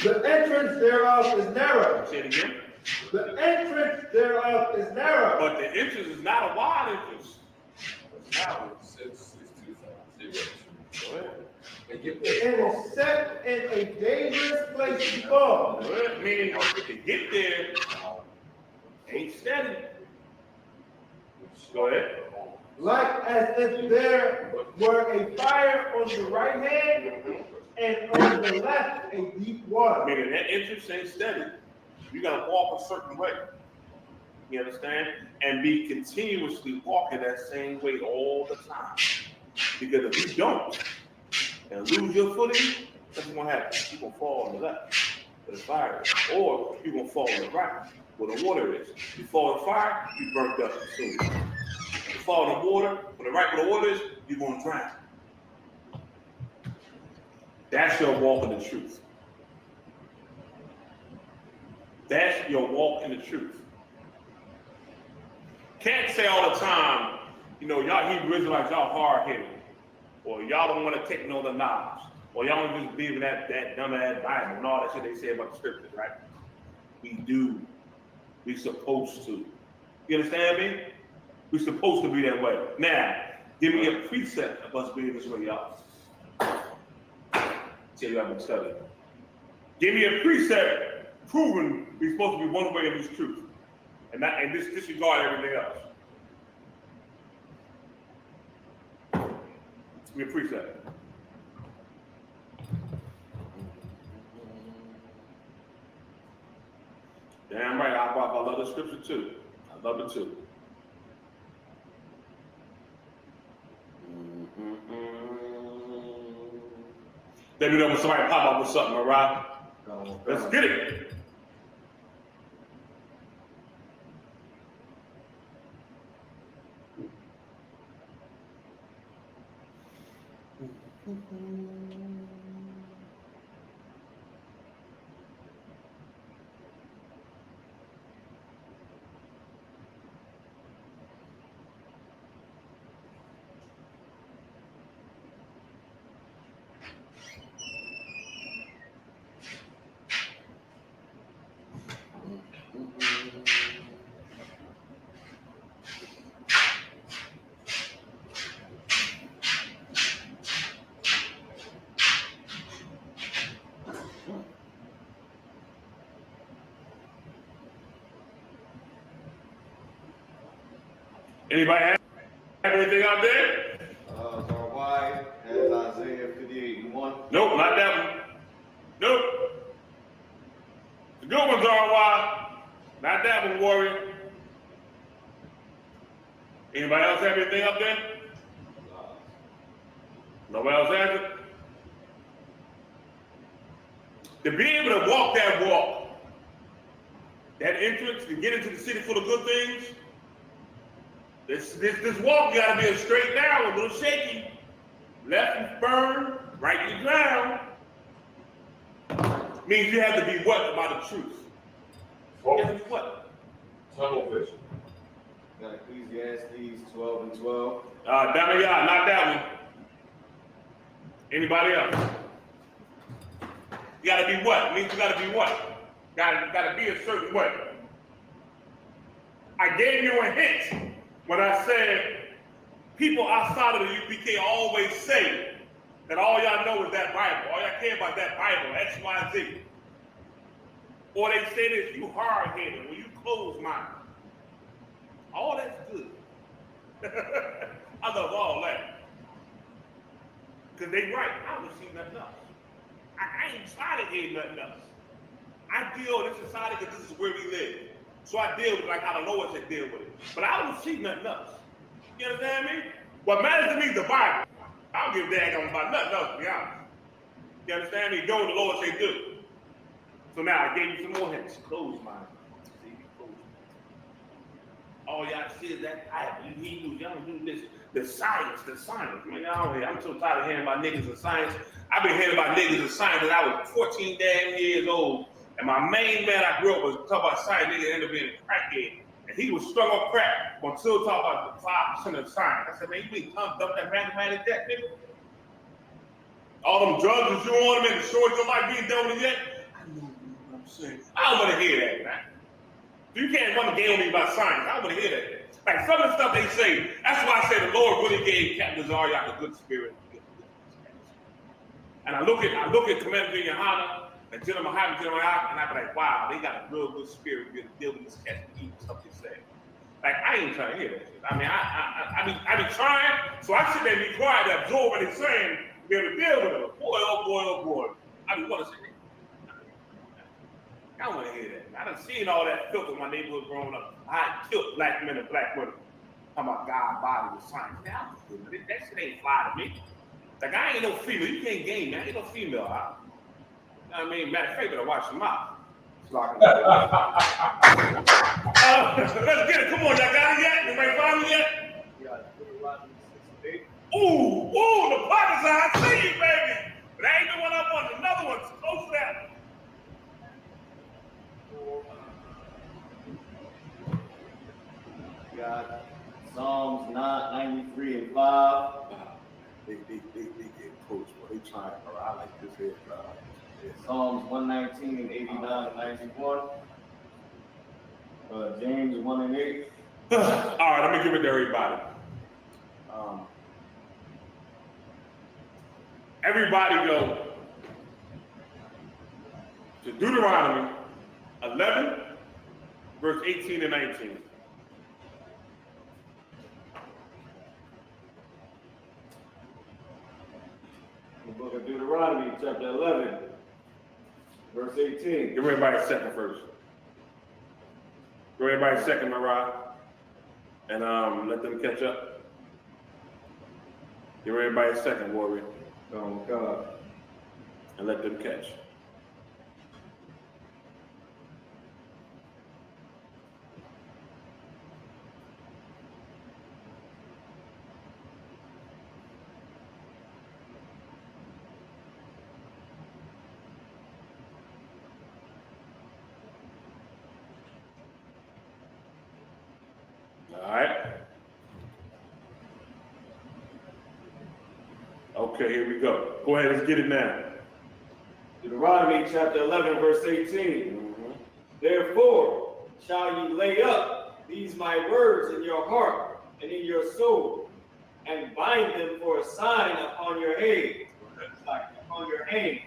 The entrance thereof is narrow. Say it again. The entrance thereof is narrow. But the entrance is not a wide entrance. It's narrow. Go ahead. And is set in a dangerous place to fall. Good. Meaning, to get there, ain't steady. Go ahead. Like as if there were a fire on the right hand and on the left a deep water. Meaning that entrance ain't steady. You gotta walk a certain way. You understand? And be continuously walking that same way all the time. Because if you don't, and lose your footing, what's gonna happen? You're gonna fall on the left where the fire is. Or you're gonna fall on the right where the water is. You fall in the fire, you burnt up soon. You fall in the water, on the right where the water is, you're gonna drown. That's your walk in the truth. That's your walk in the truth. Can't say all the time, you know, y'all Hebrew Israelites, y'all hard-headed. Or y'all don't want to take no other knowledge. Or y'all don't just believe in that dumb ass Bible and all that shit they say about the scriptures, right? We do. We supposed to. You understand me? We supposed to be that way. Now, give me a precept of us being this way, y'all. Tell you I've been studying. Give me a precept proving we're supposed to be one way in this truth. And disregard everything else. Give me a precept. Damn right, I love the scripture too. I love it too. Let me know when somebody pop up with something, all right? Let's get it. Anybody have anything out there? Why has Isaiah 58:1? Nope, not that one. Nope. Good ones are why. Not that one, Warrior. Anybody else have anything up there? Nobody else has it? To be able to walk that walk, that entrance, to get into the city full of good things, this walk gotta be a straight down, a little shaky. Left you burn, right you drown. Means you have to be what about the truth? You have to be what? Tunnel vision. Got Ecclesiastes 12 and 12. Damn it, y'all, not that one. Anybody else? You gotta be what? Means you gotta be what? Gotta be a certain way. I gave you a hint when I said people outside of the UPK always say that all y'all know is that Bible. All y'all care about that Bible, X, Y, Z. Or they say this, you hard-headed, or you closed-minded. All that's good. I love all that. Because they right, I don't see nothing else. I ain't trying to hear nothing else. I deal with this society because this is where we live. So I deal with it like how the Lord said deal with it. But I don't see nothing else. You understand me? What matters to me is the Bible. I don't give a damn about nothing else, to be honest. You understand me? Do what the Lord say do. So now I gave you some more hints. Close mind. See, close. All y'all see is that I have Hebrews. Y'all do this. The science. Man, I'm so tired of hearing about niggas and science. I've been hearing about niggas and science since I was 14 damn years old. And my main man I grew up was talking about science. Nigga ended up being a crackhead. And he was strung on crack until talking about the 5% of science. I said, man, you mean dump that mathematic debt, nigga? All them drugs that you on them and the shorts your life being done with it yet? I know what I'm saying. I don't want to hear that, man. You can't run the game with me about science. I don't want to hear that. Like some of the stuff they say, that's why I say the Lord really gave Captain Zaryak a good spirit. And I look at Commander GEN.YAHANNA and General Muhammad, and I be like, wow, they got a real good spirit to be able to deal with this cat and eat stuff they say. Like, I ain't trying to hear that shit. I mean, I be trying, so I sit there and be quiet to absorb what they're saying, to be able to deal with it. Boy, oh boy, oh boy. I be want to say, I don't want to hear that. I done seen all that filth in my neighborhood growing up. I killed black men and black women. Talking about God body with science. That shit ain't fly to me. Like, I ain't no female. You can't game, man. I ain't no female. I mean, matter of fact, better watch your mouth. Let's get it. Come on, y'all got it yet? Anybody found it yet? Ooh, the pockets are. I see you, baby. But I ain't the one up on another one. Close to that. Got Psalms 93 and 5. They get coached, bro. They trying, bro. I like this here, bro. Psalms 119 and 89 and 91. James 1 and 8. All right, let me give it to everybody. Everybody go to Deuteronomy 11, verse 18 and 19. The book of Deuteronomy, chapter 11, verse 18. Give everybody a second first. Give everybody a second, Mariah. And let them catch up. Give everybody a second, Warrior. Oh, God. And let them catch. All right. Okay, here we go. Go ahead, let's get it now. Deuteronomy chapter 11, verse 18. Therefore shall ye lay up these my words in your heart and in your soul, and bind them for a sign upon your head, upon your hand,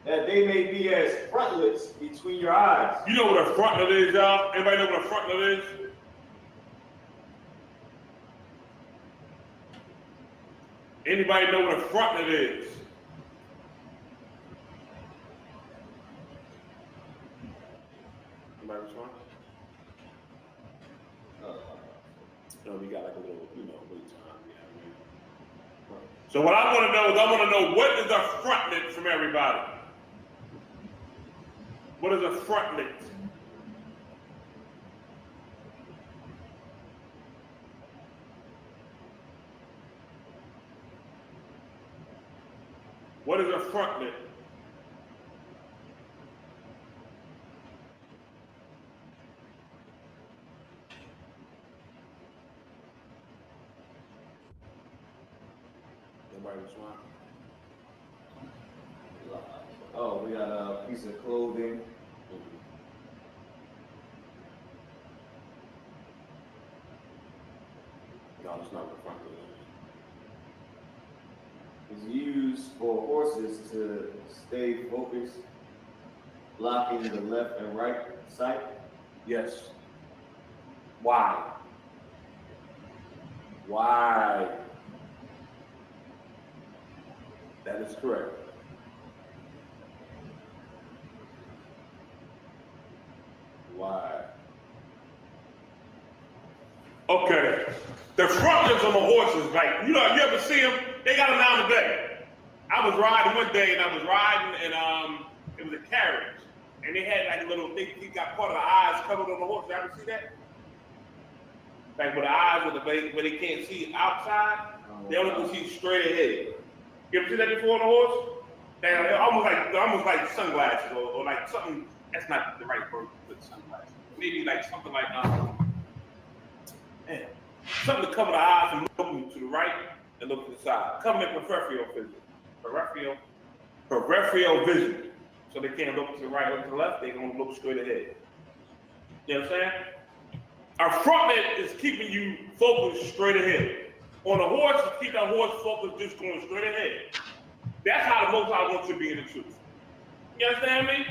that they may be as frontlets between your eyes. You know what a frontlet is, y'all? Anybody know what a frontlet is? Anybody know what a frontlet is? Somebody respond? We got like a little, wait time. So what I want to know is what is a frontlet from everybody? What is a frontlet? What is a frontlet? Everybody respond. Oh, we got a piece of clothing. No, that's not what the frontlet is. It's used for horses to stay focused, blocking the left and right sight. Yes. Why? Why? That is correct. Why? Okay. The frontlets on the horses, like, you ever see them? They got them down today. I was riding one day, and and it was a carriage. And they had like a little, they got part of the eyes covered on the horse. You ever see that? Like with the eyes where they can't see outside, they only can see straight ahead. You ever see that before on a horse? They're almost like sunglasses or like something. That's not the right word to put sunglasses. Maybe like something like something to cover the eyes and look to the right and look to the side. Covering their peripheral vision. Peripheral vision. So they can't look to the right or to the left. They're gonna look straight ahead. You know what I'm saying? Our frontlet is keeping you focused straight ahead. On a horse, keep that horse focused, just going straight ahead. That's how the Most High wants you to be in the truth. You understand me?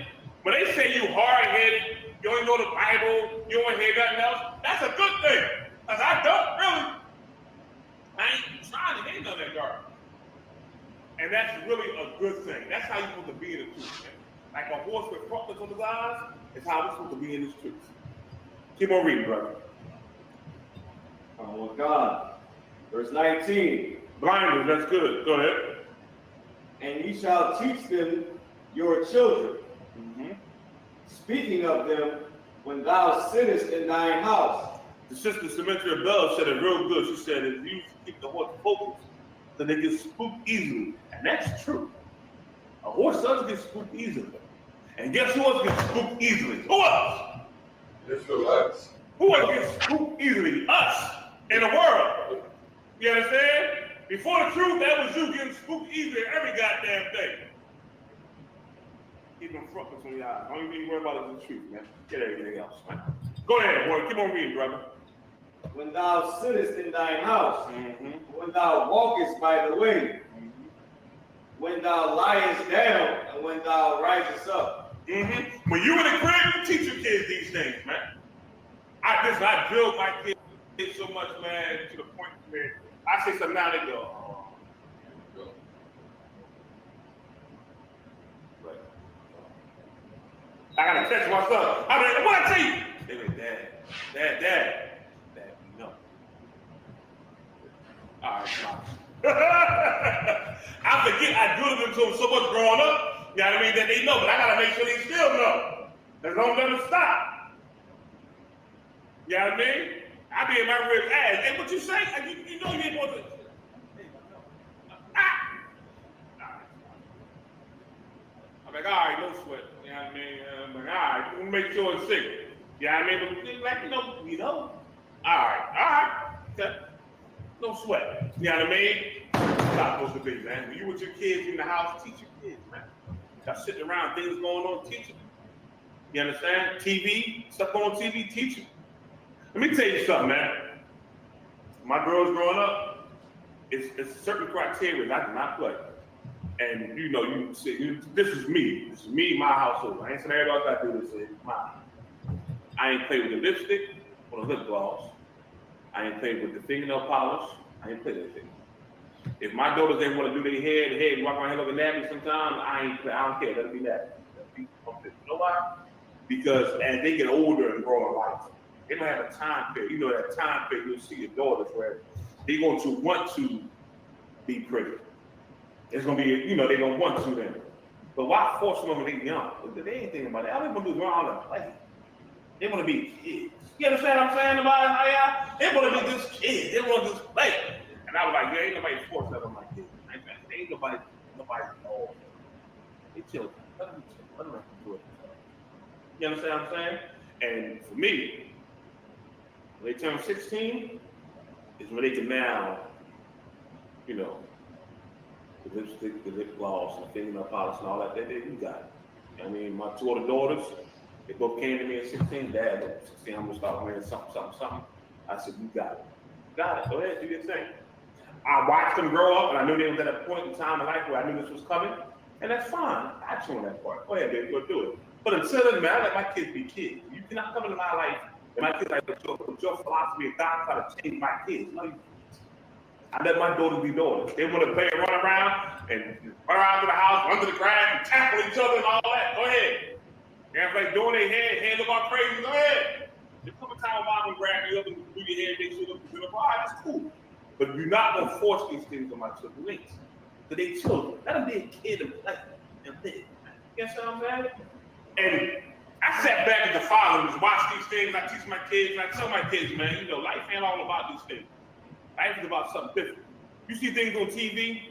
When they say you hard-headed, you don't know the Bible, you don't hear nothing else, that's a good thing. Because I ain't trying to hear none of that garbage. And that's really a good thing. That's how you're supposed to be in the truth, man. Like a horse with frontlets on his eyes, is how we're supposed to be in this truth. Keep on reading, brother. Oh, God. Verse 19. Blinders, that's good. Go ahead. And ye shall teach them your children, speaking of them when thou sittest in thine house. The sister Symmetria Bell said it real good. She said it used to keep the horse focused so they get spooked easily. And that's true. A horse does get spooked easily. And guess who else gets spooked easily? Who else? Israelites. Who else gets spooked easily? Us in the world. You understand? Before the truth, that was you getting spooked easily every goddamn thing. Keep them frontlets on your eyes. All you need to worry about is the truth, man. Get everything else, man. Go ahead, boy. Keep on reading, brother. When thou sittest in thine house, when thou walkest by the way, when thou liest down, and when thou risest up. When you in the crib, teach your kids these things, man. I drilled my kids so much, man, to the point where I say something now, they go, oh. I gotta catch myself. I mean, what I tell you? They went, Dad, no. All right, fine. I forget, I drilled them to them so much growing up, you know what I mean, that they know, but I gotta make sure they still know. As long as they don't stop. You know what I mean? I be in my rib ass. Hey, what you say? You know you ain't supposed to. I'm like, all right, no sweat. You know what I mean? I'm like, all right, we'll make sure it's sick. You know what I mean? But like, you know. All right. Okay. No sweat. You know what I mean? That's how it's supposed to be, man. When you with your kids in the house, teach your kids, man. Y'all sitting around, things going on, teach them. You understand? TV, stuff on TV, teach them. Let me tell you something, man. My girls growing up, it's certain criteria I do not play. And you know, this is me. This is me, my household. I ain't saying everybody else got to do this. It's mine. I ain't play with the lipstick or the lip gloss. I ain't play with the fingernail polish. I ain't play that thing. If my daughters they want to do their hair, walk around here looking nappy sometimes, I don't care. Let it be nappy. You know why? because as they get older and grow in life, they don't have a time period. You know, that time period you'll see your daughters where they're going to want to be pretty. It's going to be, you know, they don't want to then. But why force them when they're young? They ain't thinking about that. All they want to do is run out and play. They want to be kids. You understand what I'm saying about how they want to be just kids. They want to just play. And I was like, yeah, ain't nobody force that on my kids. Ain't nobody know. They children. Let them do it. You understand what I'm saying? And for me, when they turn 16, is when they can now, you know, the lipstick, the lip gloss, the fingernail polish, and all that. You got it. I mean, my two older daughters, they both came to me at 16. Dad, look, 16, I'm gonna start wearing something. I said, you got it. Got it. Go ahead, do your thing. I watched them grow up, and I knew they was at a point in time in life where I knew this was coming, and that's fine. I got you on that part. Go ahead, baby, go do it. But until then, man, I let my kids be kids. You cannot come into my life and my kids like, your philosophy and God try to change my kids. No, you. I let my daughters be daughters. They want to play and run around to the house, under the grass, and tackle each other and all that. Go ahead. Yeah, like doing their hands up all crazy. Go ahead. There's come a time when mom will grab you up and do your hair, make sure you look all right, that's cool. But you're not going to force these things on my children. Because they children. Let them be a kid and play and live. You know what I'm saying? And I sat back as a father and just watched these things. I teach my kids, and I tell my kids, man, you know, life ain't all about these things. Life is about something different. You see things on TV,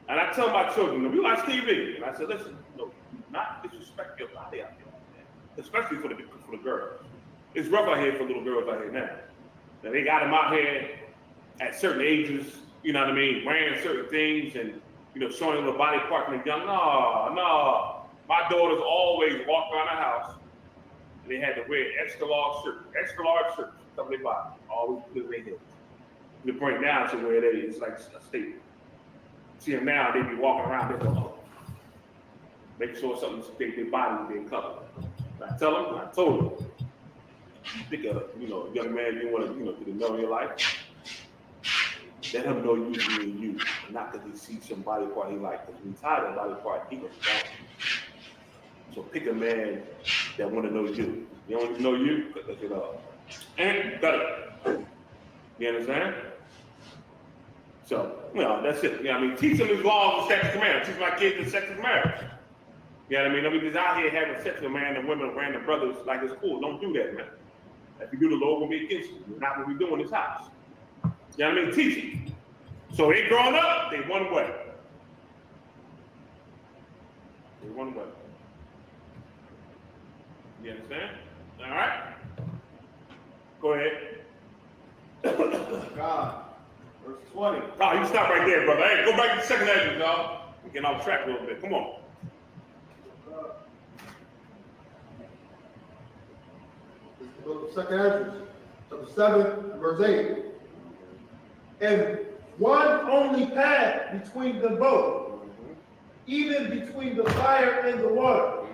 and I tell my children, we watch TV, and I said, listen, no, do not disrespect your body out there, especially for the girls. It's rough out here for little girls out here now. Now they got them out here at certain ages, you know what I mean, wearing certain things and, you know, showing a little body part and they're young. No. My daughters always walked around the house and they had to wear extra large shirts, cover their body, always put their heads. To the point now to where it's like a statement. See them now, they be walking around, they go, make sure something stays their body being covered. I told them, think of, you know, a young man you want to, you know, get to know in your life. Let him know you being you, not that he sees some body part he likes. Because when he's tired of body part, he goes down. So pick a man that want to know you. You don't know you, look it up. And got it. You understand? So, you know, that's it. You know what I mean? Teach them his laws and sex commandments. Teach my kids the sex of marriage. You know what I mean? Nobody's out here having sex with man and women and random brothers like it's cool. Don't do that, man. If you do, the Lord will be against you. It's not what we do in this house. You know what I mean? Teach it. So they growing up, they one way. They one way. You understand? All right? Go ahead. God. Verse 20. Oh, you stop right there, brother. Hey, go back to the second Ezra, y'all. We're getting off track a little bit. Come on. Second Ezra, chapter 7, verse 8. And one only path between them both, even between the fire and the water,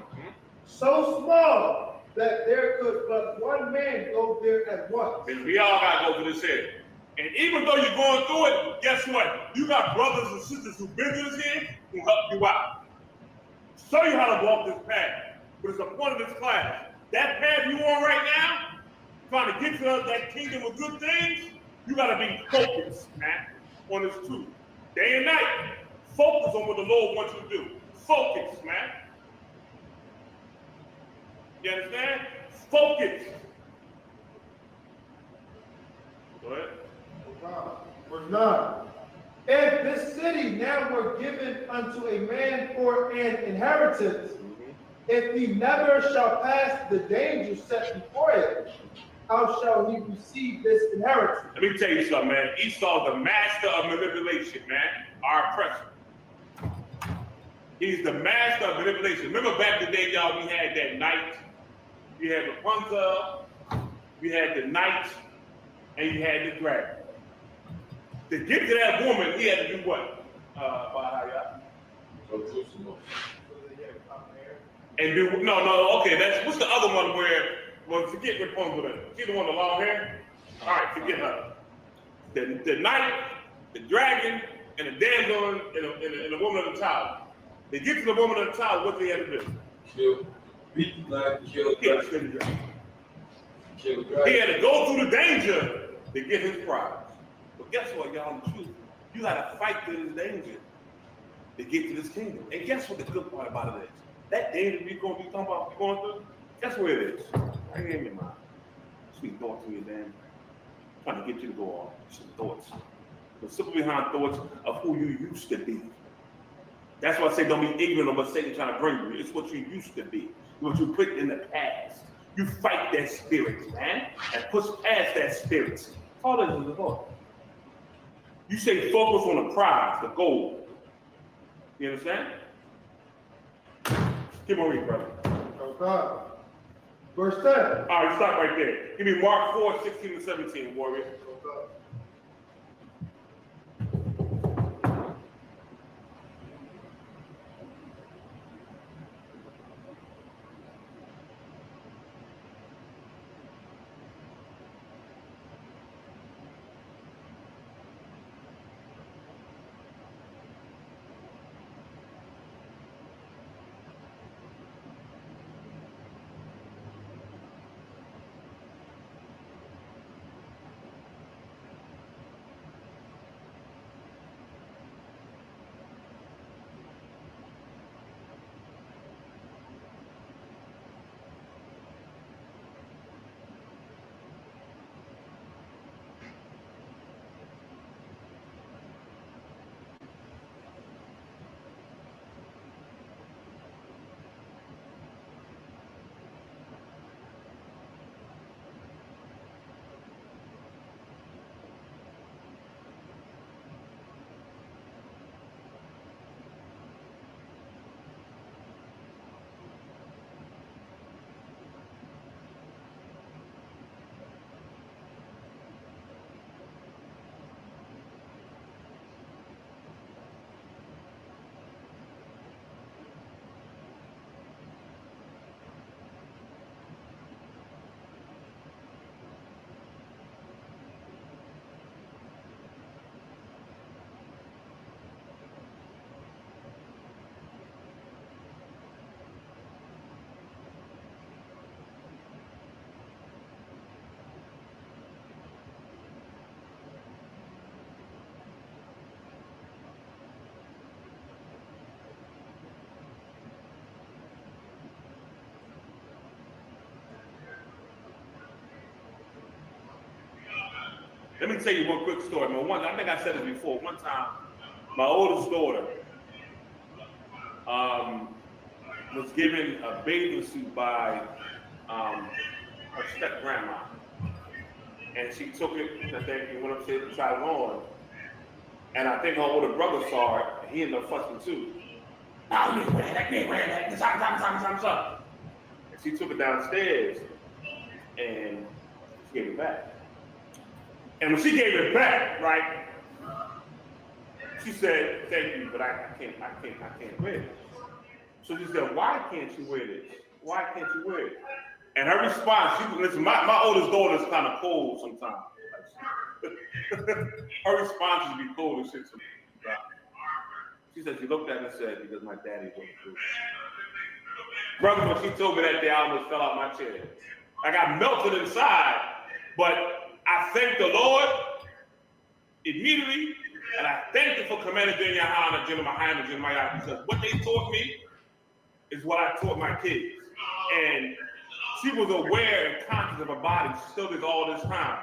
so small that there could but one man go there at once. And we all got to go through this here. And even though you're going through it, guess what? You got brothers and sisters who've been through this here who help you out. Show you how to walk this path. But it's the point of this class. That path you on right now, trying to get to that kingdom of good things, you got to be focused, man, on this truth. Day and night, focus on what the Lord wants you to do. Focus, man. You understand? Focus. Go ahead. Verse 9. If this city now were given unto a man for an inheritance, if he never shall pass the danger set before it, how shall he receive this inheritance? Let me tell you something, man. Esau's the master of manipulation, man. Our oppressor. He's the master of manipulation. Remember back in the day, y'all, we had that knight. You had Rapunzel, you had the knight, and you had the dragon. To get to that woman, he had to do what? And do okay. That's what's the other one where? Well, forget Rapunzel. She's the one with the long hair. All right, forget her. The knight, the dragon, and the damsel and the woman of the child. They get to the woman of the child. What do they have to do? Beat the black, kill the black. He had to go through the danger to get his prize. But guess what, y'all? The truth, you got to fight through this danger to get to this kingdom. And guess what the good part about it is? That danger we're going to be talking about going through, guess where it is? Right here in your mind. Sweet thoughts in your damn. Trying to get you to go off. Some thoughts. The simple behind thoughts of who you used to be. That's why I say don't be ignorant of what Satan's trying to bring you. It's what you used to be. What you put in the past. You fight that spirit, man, and push past that spirit. All this is the thought. You say focus on the prize, the goal. You understand? Keep on reading, brother. Okay. Verse 10. All right, stop right there. Give me Mark 4, 16 and 17, warrior. Okay. Let me tell you one quick story, man. I think I said this before. One time, my oldest daughter was given a bathing suit by her step grandma, and she took it. I think and went upstairs and tried it on. And I think her older brother saw it, and he ended up fussing too. Nah, you ain't wearing that. You ain't wearing that. Stop. And she took it downstairs, and she gave it back. And when she gave it back, right, she said, "Thank you, but I can't wear it." So she said, "Why can't you wear this? Why can't you wear it?" And her response, listen, my oldest daughter is kind of cold sometimes. Her response would be cold and shit to me. She said she looked at me and said, "Because my daddy wouldn't do it." Brother, when she told me that day, I almost fell out my chair. I got melted inside, but I thank the Lord immediately, and I thank you for Commander GEN.YAHANNA, GEN.YAHANNA, because what they taught me is what I taught my kids. And she was aware and conscious of her body. She still is all this time.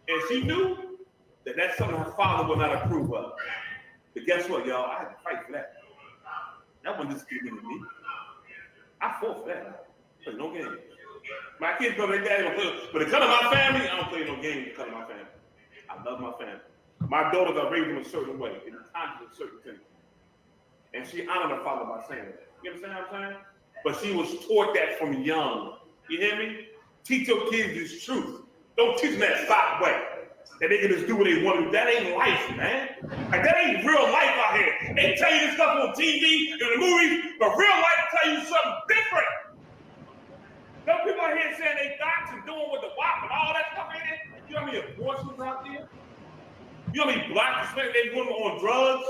And she knew that that's something her father would not approve of. But guess what, y'all? I had to fight for that. That wasn't just given to me. I fought for that. Play no games. My kids go to their daddy, but to come to my family, I don't play no games to come to my family. I love my family. My daughters are raised in a certain way, in conscious of certain things. And she honored her father by saying that. You understand what I'm saying? But she was taught that from young. You hear me? Teach your kids this truth. Don't teach them that soft way. That they can just do what they want to do. That ain't life, man. Like, that ain't real life out here. They tell you this stuff on TV and the movies, but real life tell you something different. Some people out here saying they docs and doing with the WAP and all that stuff in it. You know how many abortions out there? You know how many black Hispanic women on drugs?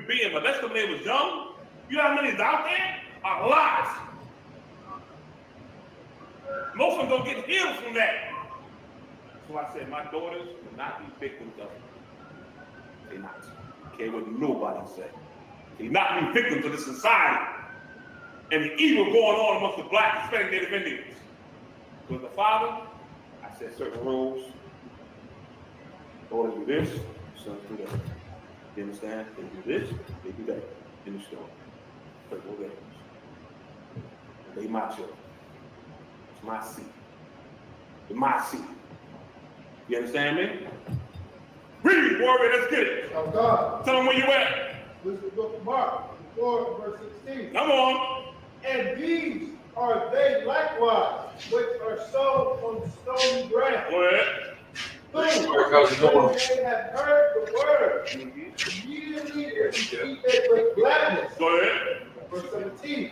Being molested when they was young? You know how many is out there? A lot. Most of them don't get healed from that. So I said, my daughters will not be victims of it. They're not. Care what nobody say. They're not be victims of this society and the evil going on amongst the black Hispanic Native Indians. With the father, I set certain rules. Daughters do this, sons do that. You understand? They do this, they do that. In the store. Certain rules. They my children. It's my seat. It's my seat. You understand me? Read, warrior, let's get it. Oh God. Tell them where you at. This is the book of Mark, 4, verse 16. Come on. And these are they likewise, which are sown on stony ground. Go ahead. Who, when they have heard the word, immediately receive it with gladness. Go ahead. Verse 17.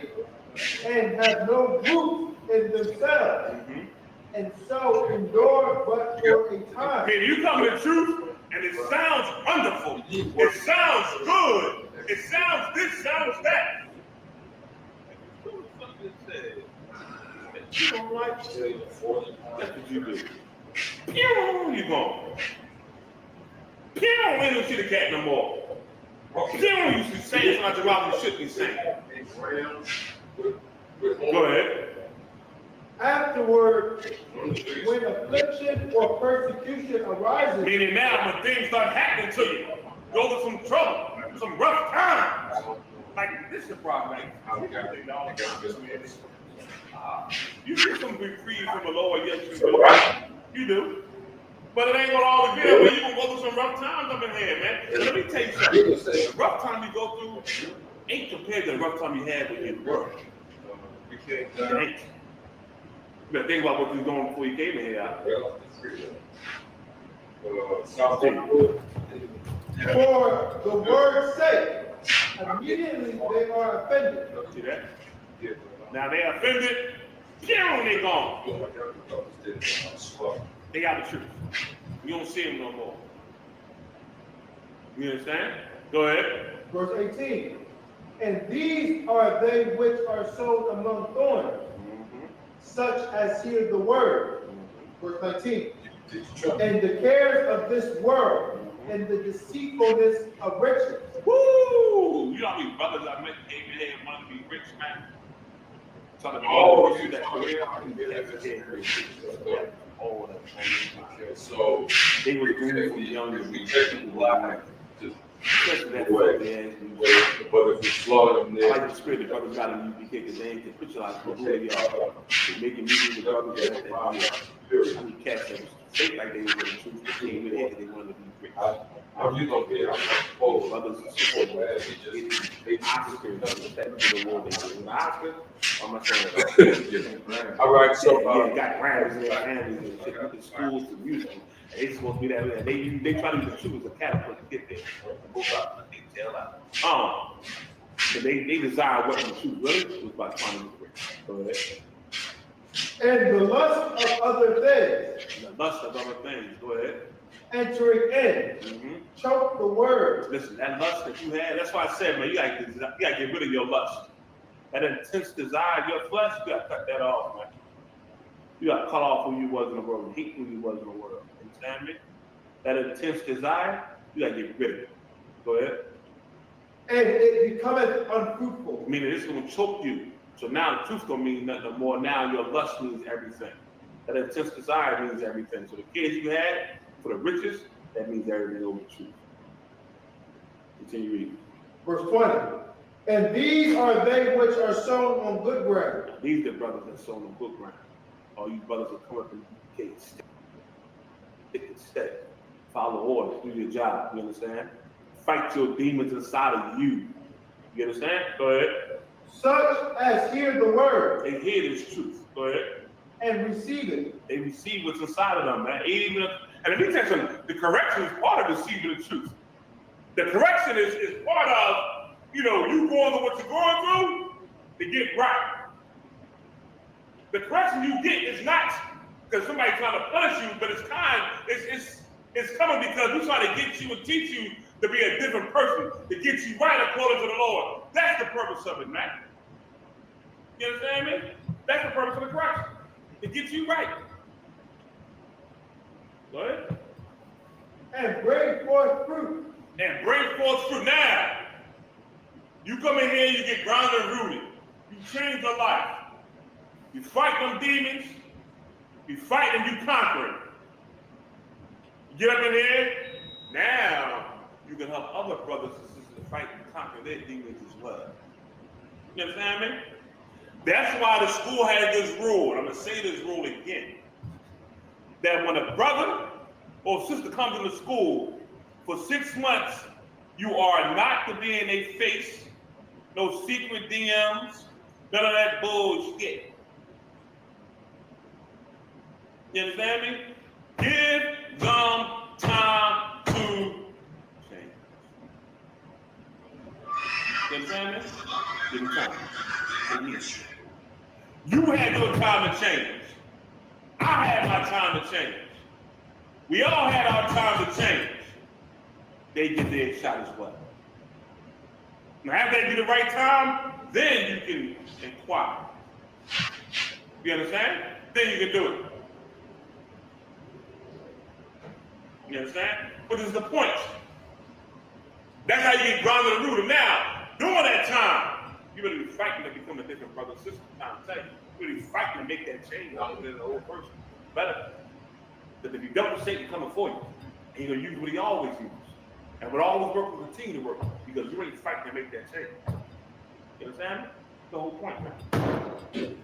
And have no root in themselves, and so endure but for a time. Hey, you come to the truth, and it sounds wonderful. It sounds good. It sounds this, sounds that. You don't like it. That's what you do. Pew, you gone. Pew, we don't see the cat no more. Pew, you should say something about you should be saying. Go ahead. Afterward, when affliction or persecution arises, meaning now when things start happening to you, go through some trouble, some rough times. Like this is a problem, man. You get some be free from the Lord, yes you do. You do. But it ain't gonna always be that way. You're gonna go through some rough times up in here, man. And let me tell you something. The rough time you go through ain't compared to the rough time you had when you work. It ain't. You better think about what you was doing before you came in here. for the word's sake, immediately they are offended. See that? Now they offended, they gone. They got the truth. You don't see them no more. You understand? Go ahead. Verse 18. And these are they which are sown among thorns, such as hear the word. Verse 19. And the cares of this world and the deceitfulness of riches. Woo! You know how many brothers I met came in here and wanted to be rich, man? So the you that so they were doing for young to be live. But if you slaughter them there, like the spirit, the brothers got a UPK because they ain't capitalized for who they are. They making music with brothers that I mean, catch them. They like they were the truth, but they came in here because they wanted to be rich. How you gonna get brothers and sisters? They Oscar, that to the world. They do Oscar. I'm not saying that. All right, so yeah, got grants in their families and shit with the schools to music. They supposed to be that way. They try to use the truth as a catapult to get there. And they desire what the truth really was about trying to get. Go ahead. And the lust of other things. The lust of other things. Go ahead. Entering in, choke the word. Listen, that lust that you had, that's why I said, man, you gotta get rid of your lust. That intense desire of your flesh, you gotta cut that off, man. You gotta cut off who you was in the world, hate who you was in the world. Understand me? That intense desire, you gotta get rid of it. Go ahead. And it becometh unfruitful. Meaning it's gonna choke you. So now the truth don't mean nothing more. Now your lust means everything. That intense desire means everything. So the kids you had, for the riches, that means everything over the truth. Continue reading. Verse 20. And these are they which are sown on good ground. These are the brothers that sown on good ground. All you brothers that come up and stick and stay. Follow orders, do your job. You understand? Fight your demons inside of you. You understand? Go ahead. Such as hear the word. They hear this truth. Go ahead. And receive it. They receive what's inside of them, man. And if you take some, the correction is part of receiving the truth. The correction is part of, you going through what you're going through to get right. The correction you get is not because somebody's trying to punish you, but it's coming because we're trying to get you and teach you to be a different person, to get you right according to the Lord. That's the purpose of it, man. You understand me? That's the purpose of the correction. to get you right. Go ahead. And bring forth fruit. And bring forth fruit. Now, you come in here, you get grounded and rooted. You change your life. You fight them demons. You fight and you conquer it. You get up in here, now you can help other brothers and sisters fight and conquer their demons as well. You understand me? That's why the school has this rule, and I'm going to say this rule again, that when a brother or sister comes into school for 6 months, you are not to be in their face, no secret DMs, none of that bullshit. You understand me? Give them time to change. You understand me? Give them time. You had your time to change. I had my time to change. We all had our time to change. They get their shot as well. Now, after they do the right time, then you can inquire. You understand? Then you can do it. You understand? But this is the point. That's how you get grounded and rooted. Now, during that time, you better be fighting to become a different brother and sister. I'm telling you, you better be fighting to make that change out within the whole person. Better. That if you don't, Satan coming for you, and he's going to use what he always uses. And what always work will continue to work because you're really fighting to make that change. You understand? That's the whole point, man.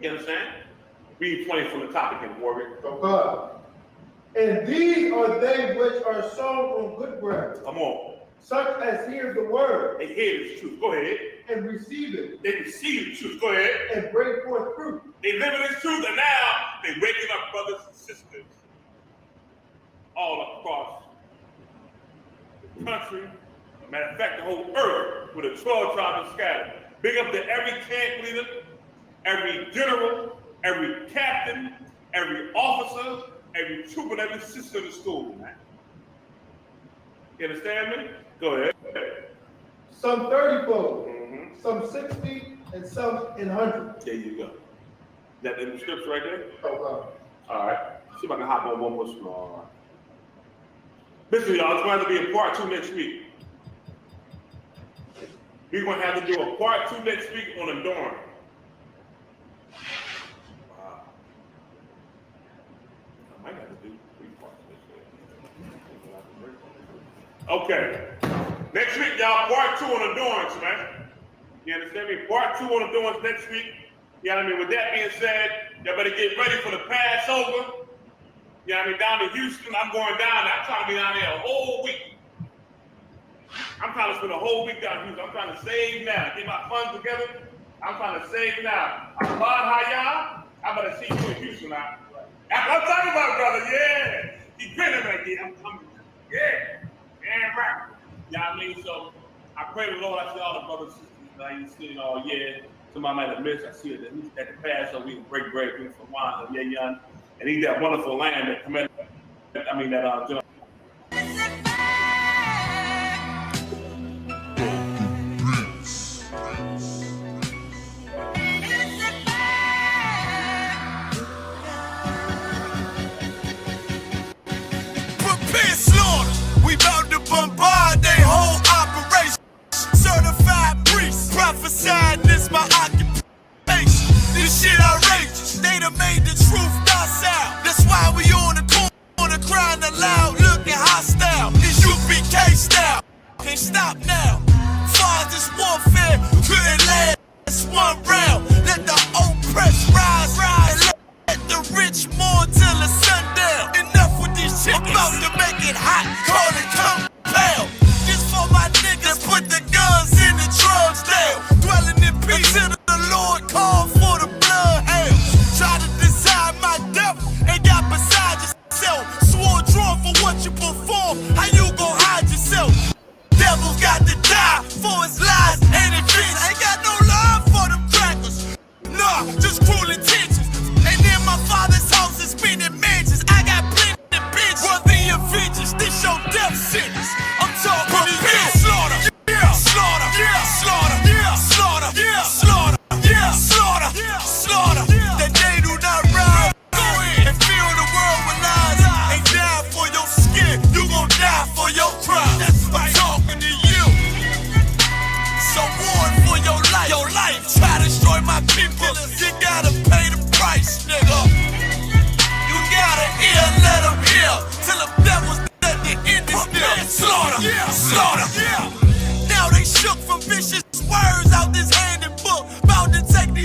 You understand? Read 20 from the topic in Warrior. Okay. And these are they which are sown on good ground. Come on. Such as hear the word. They hear the truth. Go ahead. And receive it. They receive the truth. Go ahead. And bring forth fruit. They live in this truth, and now they're waking up brothers and sisters all across the country. Matter of fact, the whole earth with the 12 tribes scattered. Big up to every camp leader, every general, every captain, every officer, every trooper, and every sister in the school, man. You understand me? Go ahead. Some 30-fold, some 60, and some in 100. There you go. Is that in the scripture right there? Okay. All right. See if I can hop on one more small. Listen, y'all, it's going to be a part 2 next week. We're going to have to do a part 2 next week on a dorm. Wow. I might have to do 3 parts this week. Okay. Next week, y'all, part 2 on the dorms, man. You understand me? Part 2 on the dorms next week. You know what I mean? With that being said, y'all better get ready for the Passover. You know what I mean? Down to Houston, I'm going down there. I'm trying to be down there a whole week. I'm trying to spend a whole week down in Houston. I'm trying to save now. Get my funds together. I'm trying to save now. I'm I better see you in Houston now. I'm talking about, brother. Yeah. He grinning like that. I'm coming. Yeah. Yeah, right. You know what I mean? So I pray the Lord. I see all the brothers and sisters. I ain't seen all year. Somebody might have missed. I see it at the Passover. We can break bread from wine. Yeah, young. And eat that wonderful lamb that come in. I mean, that Prepare slaughter. We about to bombard their whole operation. Certified priests prophesied this my occupation. This shit outrageous. They done made the truth docile. That's why we on the corner crying aloud, looking hostile. I.S.U.P.K style. Can't stop now. Far as this warfare couldn't last one round. Let the oppressed rise, and let the rich mourn till the sundown. Enough with these chickens. About to make it hot, call it compound. This for my niggas, put the guns in the drugs down. Dwelling in peace till the Lord called for the bloodhound. Try to decide my death, ain't got beside yourself. Swore drawn for what you perform, how you gon' hide yourself? Devil's got to die for his lies and events. Ain't got no love for them crackers. Nah, just cruel intentions. And in my father's house is spinning mansions. I got plenty of bitches. Worthy of vengeance, this your death sentence. I'm talking slaughter. Yeah, slaughter. Yeah, slaughter. Yeah, slaughter. Yeah, slaughter. Yeah, slaughter. Yeah, slaughter. That they do not rise.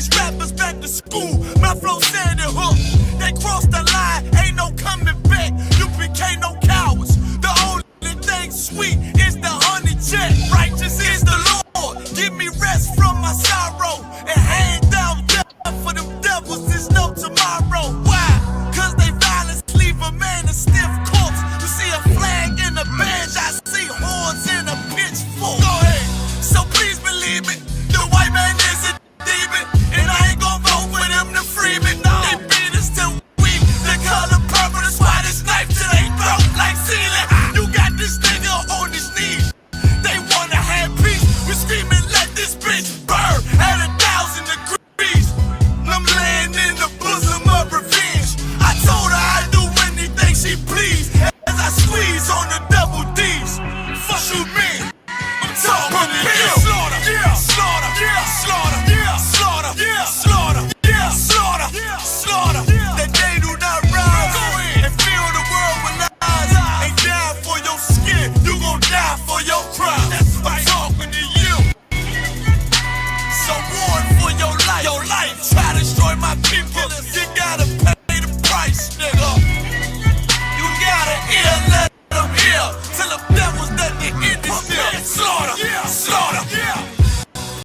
these rappers back to school. My flow said it hook. They crossed the line, ain't no coming back. UPK no cowards. The only thing sweet is the honey check. Righteous is the Lord. Give me rest from my sorrow and hang down death for them devils. There's no tomorrow.